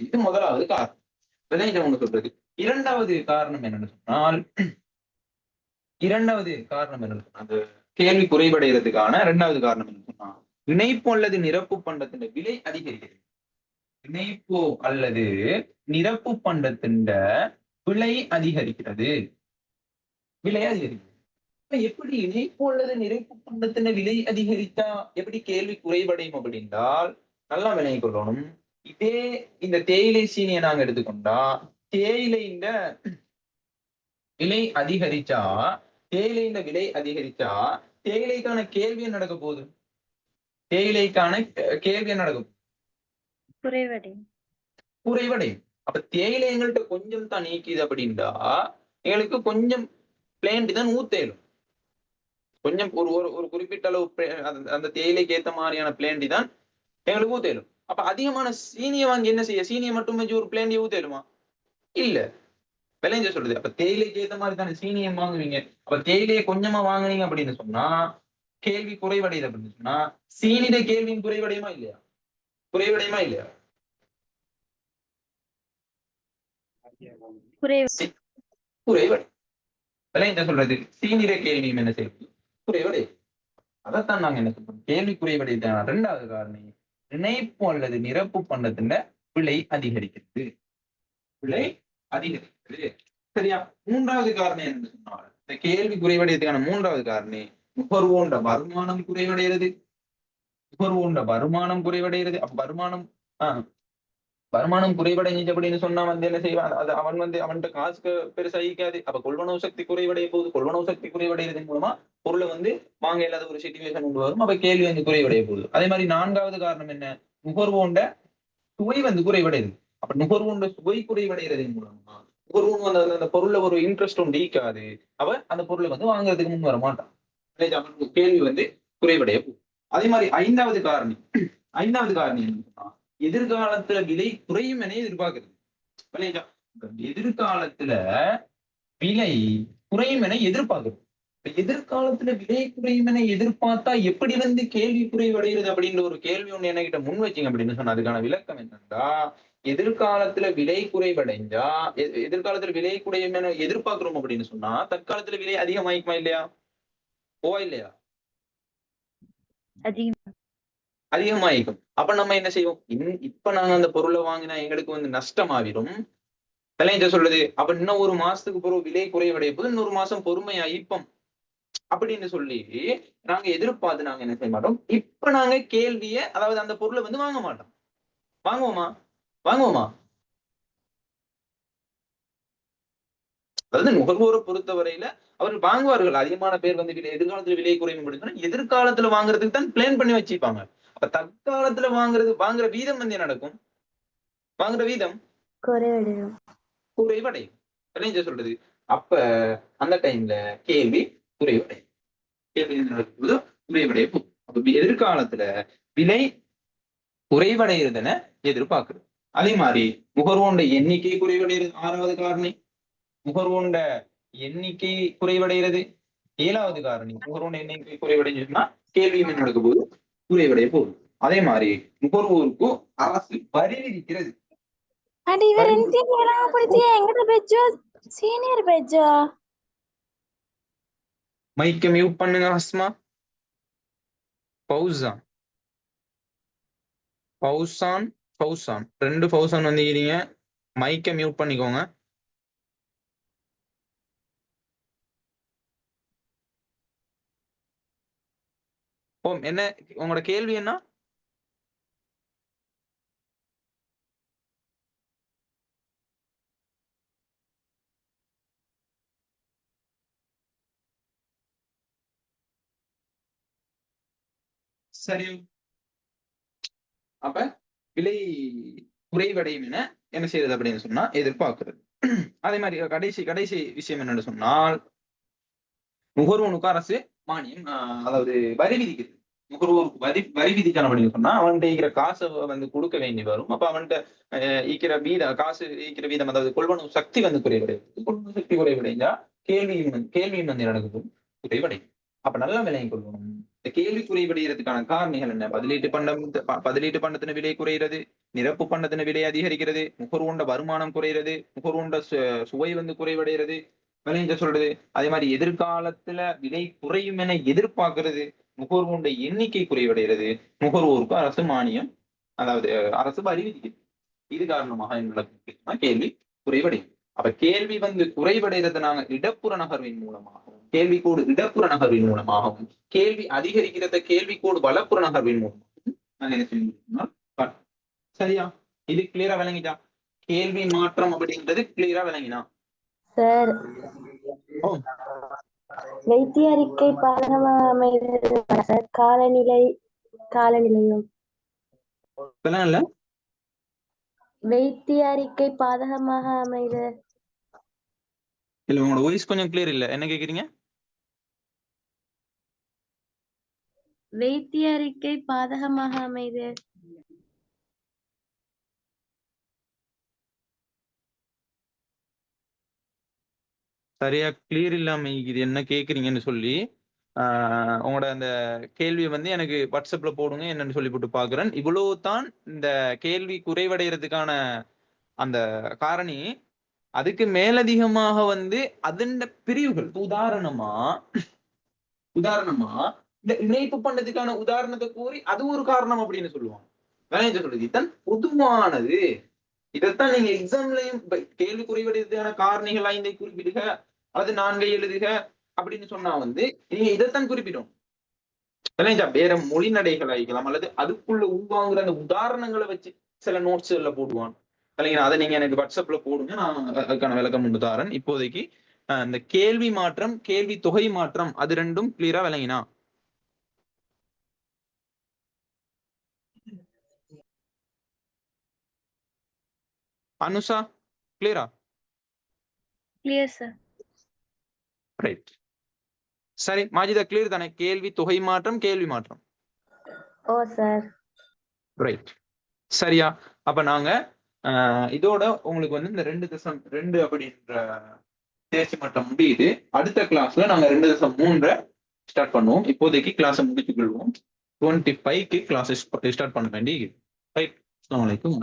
இது முதலாவது காரணம். இதை ஒண்ணு சொல்றது. இரண்டாவது காரணம் என்னன்னு சொன்னால் அந்த கேள்வி குறைவடைகிறதுக்கான இரண்டாவது காரணம் என்ன சொன்னா இணைப்பு அல்லது நிரப்பு பண்டத்தின் விலை அதிகரிக்கிறது. இணைப்பு அல்லது நிரப்பு பண்டத்தின் விலை அதிகரிக்கிறது. எப்படி இணைப்பு அல்லது நிரப்பு பண்டத்தின் விலை அதிகரித்தா எப்படி கேள்வி குறைவடையும் அப்படின்றால் நல்லா விளங்கிக் கொள்ளணும். இதே இந்த தேயிலை சீனியை நாங்க எடுத்துக்கொண்டா தேயிலை இந்த விலை அதிகரிச்சா தேயிலைக்கான கேள்வி நடக்க போகுது. தேயிலைக்கான கேள்வி நடக்கும் குறைவடையும். அப்ப தேயிலை எங்கள்கிட்ட கொஞ்சம் தான் நீக்கிது அப்படின்டா எங்களுக்கு கொஞ்சம் பிளேண்ட் தான் ஊத்தேலும். கொஞ்சம் ஒரு குறிப்பிட்ட அளவு அந்த தேயிலைக்கு ஏத்த மாதிரியான பிளேண்டி தான் எங்களுக்கு ஊத்தேலும். அப்ப அதிகமான சீனியை வாங்கி என்ன செய்ய? சீனியை மட்டும் வச்சு ஒரு பிளேண்டி ஊத்தேலுமா? இல்ல. விளைஞ்ச சொல்லுது. அப்ப தேயிலைக்கு ஏத்த மாதிரி தானே சீனியை வாங்குவீங்க. அப்ப தேயிலையை கொஞ்சமா வாங்குனீங்க அப்படின்னு சொன்னா கேள்வி குறைவடையுது அப்படின்னு சொன்னா சீனிட கேள்வியும் குறைவடையுமா இல்லையா? குறைவடை. விளைஞ்ச சொல்றது சீனிட கேள்வியும் என்ன செய்யுது? குறைவடை. அதைத்தான் நாங்க என்ன சொல்றோம்? கேள்வி குறைவடைதான் இரண்டாவது காரணம் இணைப்பு அல்லது நிரப்பு பண்டத்தின் விலை அதிகரிக்கிறது. சரியா? மூன்றாவது காரணம் என்ன சொன்னார்? இந்த கேள்வி குறைவடையதுக்கான மூன்றாவது காரணம் நுகர்வோண்ட வருமானம் குறைவடைகிறது. அப்ப வருமானம் குறைவடைஞ்சிச்சு அப்படின்னு சொன்னா வந்து என்ன செய்வான்? அது அவன் வந்து அவன்கிட்ட காசுக்கு பெருசா ஈக்காது. அப்ப கொள்வனவு சக்தி குறைவடைய போகுது. கொள்வனவு சக்தி குறைவடைறதன் மூலமா பொருளை வந்து வாங்க இல்லாத ஒரு சிச்சுவேஷன் கொண்டு வரும். அப்ப கேள்வி வந்து குறைவடைய போகுது. அதே மாதிரி நான்காவது காரணம் என்ன? நுகர்வோண்ட சுவை வந்து குறைவடையுது. அப்ப நுகர்வோண்ட சுவை குறைவடைகிறதன் மூலமா நுகர்வோன் வந்து அந்த பொருள்ல ஒரு இன்ட்ரெஸ்ட் ஒன்று ஈக்காது. அவன் அந்த பொருளை வந்து வாங்குறதுக்கு முன் வர மாட்டான். கேள்வி வந்து குறைவடைய போகுது. அதே மாதிரி ஐந்தாவது காரணம் என்னன்னா எதிர்காலத்துல விலை குறையும் என எதிர்பார்க்கிறது. எதிர்காலத்துல விலை குறையும் என எதிர்பார்க்கிறது. எதிர்காலத்துல விலை குறையும் என எதிர்பார்த்தா எப்படி வந்து கேள்வி குறைவடைகிறது அப்படின்ற ஒரு கேள்வி ஒண்ணு என்கிட்ட முன் வச்சீங்க அப்படின்னு சொன்னா அதுக்கான விளக்கம் என்னன்னா, எதிர்காலத்துல விலை குறைவடைஞ்சா எதிர்காலத்துல விலை குறையும் என எதிர்பார்க்கிறோம் அப்படின்னு சொன்னா தற்காலத்துல விலை அதிகமாயிக்குமா இல்லையா? போவா இல்லையா? அதிகம். அதிகமாயிக்கும். அப்ப நம்ம என்ன செய்வோம்? இப்ப நாங்க அந்த பொருளை வாங்கினா எங்களுக்கு வந்து நஷ்டமாவிடும். விளைஞ்ச சொல்லுது. அப்ப இன்னும் ஒரு மாசத்துக்கு பிறகு விலை குறைவடைய போது இன்னொரு மாசம் பொறுமையா இப்பம் அப்படின்னு சொல்லி நாங்க எதிர்பார்த்து நாங்க என்ன செய்ய மாட்டோம். இப்ப நாங்க கேள்விய அதாவது அந்த பொருளை வந்து வாங்க மாட்டோம். வாங்குவோமா? வாங்குவோமா? அதாவது நுகர்வோரை பொறுத்தவரையில அவர்கள் வாங்குவார்கள். அதிகமான பேர் வந்து எதிர்காலத்துல விலை குறையும் அப்படின்னு எதிர்காலத்துல வாங்குறதுக்கு தான் பிளான் பண்ணி வச்சுப்பாங்க. அப்ப தற்காலத்துல வாங்குற வீதம் வந்து என்ன நடக்கும்? வாங்குற வீதம் குறைவடையும். குறைவடையும். விளைஞ்ச சொல்றது. அப்ப அந்த டைம்ல கேள்வி குறைவடையும். கேள்வி நடக்கும்போது குறைவடைய போகும். அப்ப எதிர்காலத்துல விலை குறைவடைகிறதுன எதிர்பார்க்கிறது. அதே மாதிரி நுகர்வோண்ட எண்ணிக்கை குறைவடைகிறது 6வது காரணி. நுகர்வோண்ட எண்ணிக்கை குறைவடைகிறது 7வது காரணி. நுகர்வோண்ட எண்ணிக்கை குறைவடைஞ்சுன்னா கேள்வியும் என்ன நடக்க போது குறைவடைய போகுது. அதே மாதிரி நுகர்வோருக்கு அரசு வரி விதிக்கிறது. అంటే ఇవరు ఎంత ఎలా పడితే ఎంగట బెజ్జో సీనియర్ బెజ్జో மைக்க மியூட் பண்ணுங்க ஹஸ்மா. பௌசான் பௌசான் பௌசான் 2 பௌசான் வந்துக்கிறீங்க. மைக்க மியூட் பண்ணிக்கோங்க. ஓம் என்ன உங்களோட கேள்வி என்ன? சரி. அப்ப விலை குறைவடையும் என என்ன செய்யறது அப்படின்னு சொன்னா எதிர்பார்க்கிறது. அதே மாதிரி கடைசி கடைசி விஷயம் என்னன்னு சொன்னால் நுகர்வோனுக்கு அரசு மானியம் அதாவது வரி விதிக்குது. நுகர்வோருக்கு வரி விதிக்கணும் அப்படின்னு சொன்னா அவன்கிட்ட இருக்கிற காசை வந்து கொடுக்க வேண்டி வரும். அப்ப அவன்கிட்ட ஈக்கிற வீதம் காசு ஈக்கிற வீதம் அதாவது கொள்வனவு சக்தி வந்து குறைவடையுது. கொள்வனவு சக்தி குறைவடைஞ்சா கேள்வியும் வந்து நடக்குது குறைவடையும். அப்ப நல்லா விலையை கொள்ளணும். இந்த கேள்வி குறைவடைகிறதுக்கான காரணிகள் என்ன? பதிலீட்டு பண்டத்தின விலை குறைகிறது, நிரப்பு பண்டத்தின விலை அதிகரிக்கிறது, நுகர்வோண்ட வருமானம் குறைகிறது, நுகர்வோண்ட சுவை வந்து குறைவடைகிறது. விலைங்க சொல்றது. அதே மாதிரி எதிர்காலத்துல விலை குறையும் என எதிர்பார்க்கிறது, நுகர்வோண்ட எண்ணிக்கை குறைவடைகிறது, நுகர்வோருக்கு அரசு மானியம் அதாவது அரசு வரி விதிக்குது. இது காரணமாக என்ன நடக்குதுன்னா கேள்வி குறைவடையும். அப்ப கேள்வி வந்து குறைவடைகிறது நாங்க இடப்புற நகர்வின் மூலமாகவும் கேள்விக்கோடு இடப்புற நகர்வின் மூலமாகவும் கேள்வி அதிகரிக்கிறத கேள்விக்கோடு வலப்புற நகர்வின் மூலமாகவும் நாங்க என்ன செய்யணும். சரியா? இது கிளியரா விளங்கிட்டா? கேள்வி மாற்றம் அப்படின்றது கிளியரா விளங்கினா சார் வைத்திய அறிக்கை பாதகமாக அமைகிறது சார். காலநிலையும் இல்ல வைத்திய அறிக்கை பாதகமாக அமைது. இல்ல உங்களோட வாய்ஸ் கொஞ்சம் கிளியர் இல்ல. என்ன கேக்குறீங்க? வைத்திய அறிக்கை பாதகமாக அமைது. சரியா கிளியர் இல்லாம இது என்ன கேக்குறீங்கன்னு சொல்லி உங்களோட அந்த கேள்வியை வந்து எனக்கு வாட்ஸ்அப்ல போடுங்க என்னன்னு சொல்லி போட்டு பாக்குறேன். இவ்வளவு தான் இந்த கேள்வி குறைவடைகிறதுக்கான அந்த காரணி. அதுக்கு மேலதிகமாக வந்து அதன் பிரிவுகள் உதாரணமா இந்த இணைப்பு பண்ணதுக்கான உதாரணத்தை கூறி அது ஒரு காரணம் அப்படின்னு சொல்லுவாங்க. வேலையை சொல்றது இதுதான் பொதுவானது. இதைத்தான் நீங்க எக்ஸாம்லயும் கேள்வி குறைவடைறதுக்கான காரணிகள் 5 குறிப்பிடுக அல்லது 4 எழுதுக அப்படின்னு சொன்னா வந்து நீங்க இதைத்தான் குறிப்பிடும். வேற மொழி நடைகள் ஆகிக்கலாம் அல்லது அதுக்குள்ள உள்வாங்குற அந்த உதாரணங்களை வச்சு சில நோட்ஸ்ல போடுவான். அதை நீங்க எனக்கு வாட்ஸ்அப்ல போடுங்க. நான் அதுக்கான விளக்கம் உண்டு தாரேன். இப்போதைக்கு இந்த கேள்வி மாற்றம் கேள்வி தொகை மாற்றம் அது ரெண்டும் கிளியரா விளங்கினா அனுஷா கிளியரா? Clear sir. ரைட். சரி மாஜிதா கிளியர் தானே? கேள்வி தொகை மாற்றம் கேள்வி மாற்றம். ஓ சார். ரைட். சரியா? அப்ப நாங்க இதோட உங்களுக்கு வந்து இந்த 2 அப்படின்ற தேர்ச்சி மட்டம் முடியுது. அடுத்த கிளாஸ்ல நாங்க 2.3 ஸ்டார்ட் பண்ணுவோம். இப்போதைக்கு கிளாஸை முடித்துக் கொள்வோம். 25க்கு கிளாஸ் ஸ்டார்ட் பண்ண வேண்டி. ரைட். அஸ்ஸலாமு அலைக்கும்.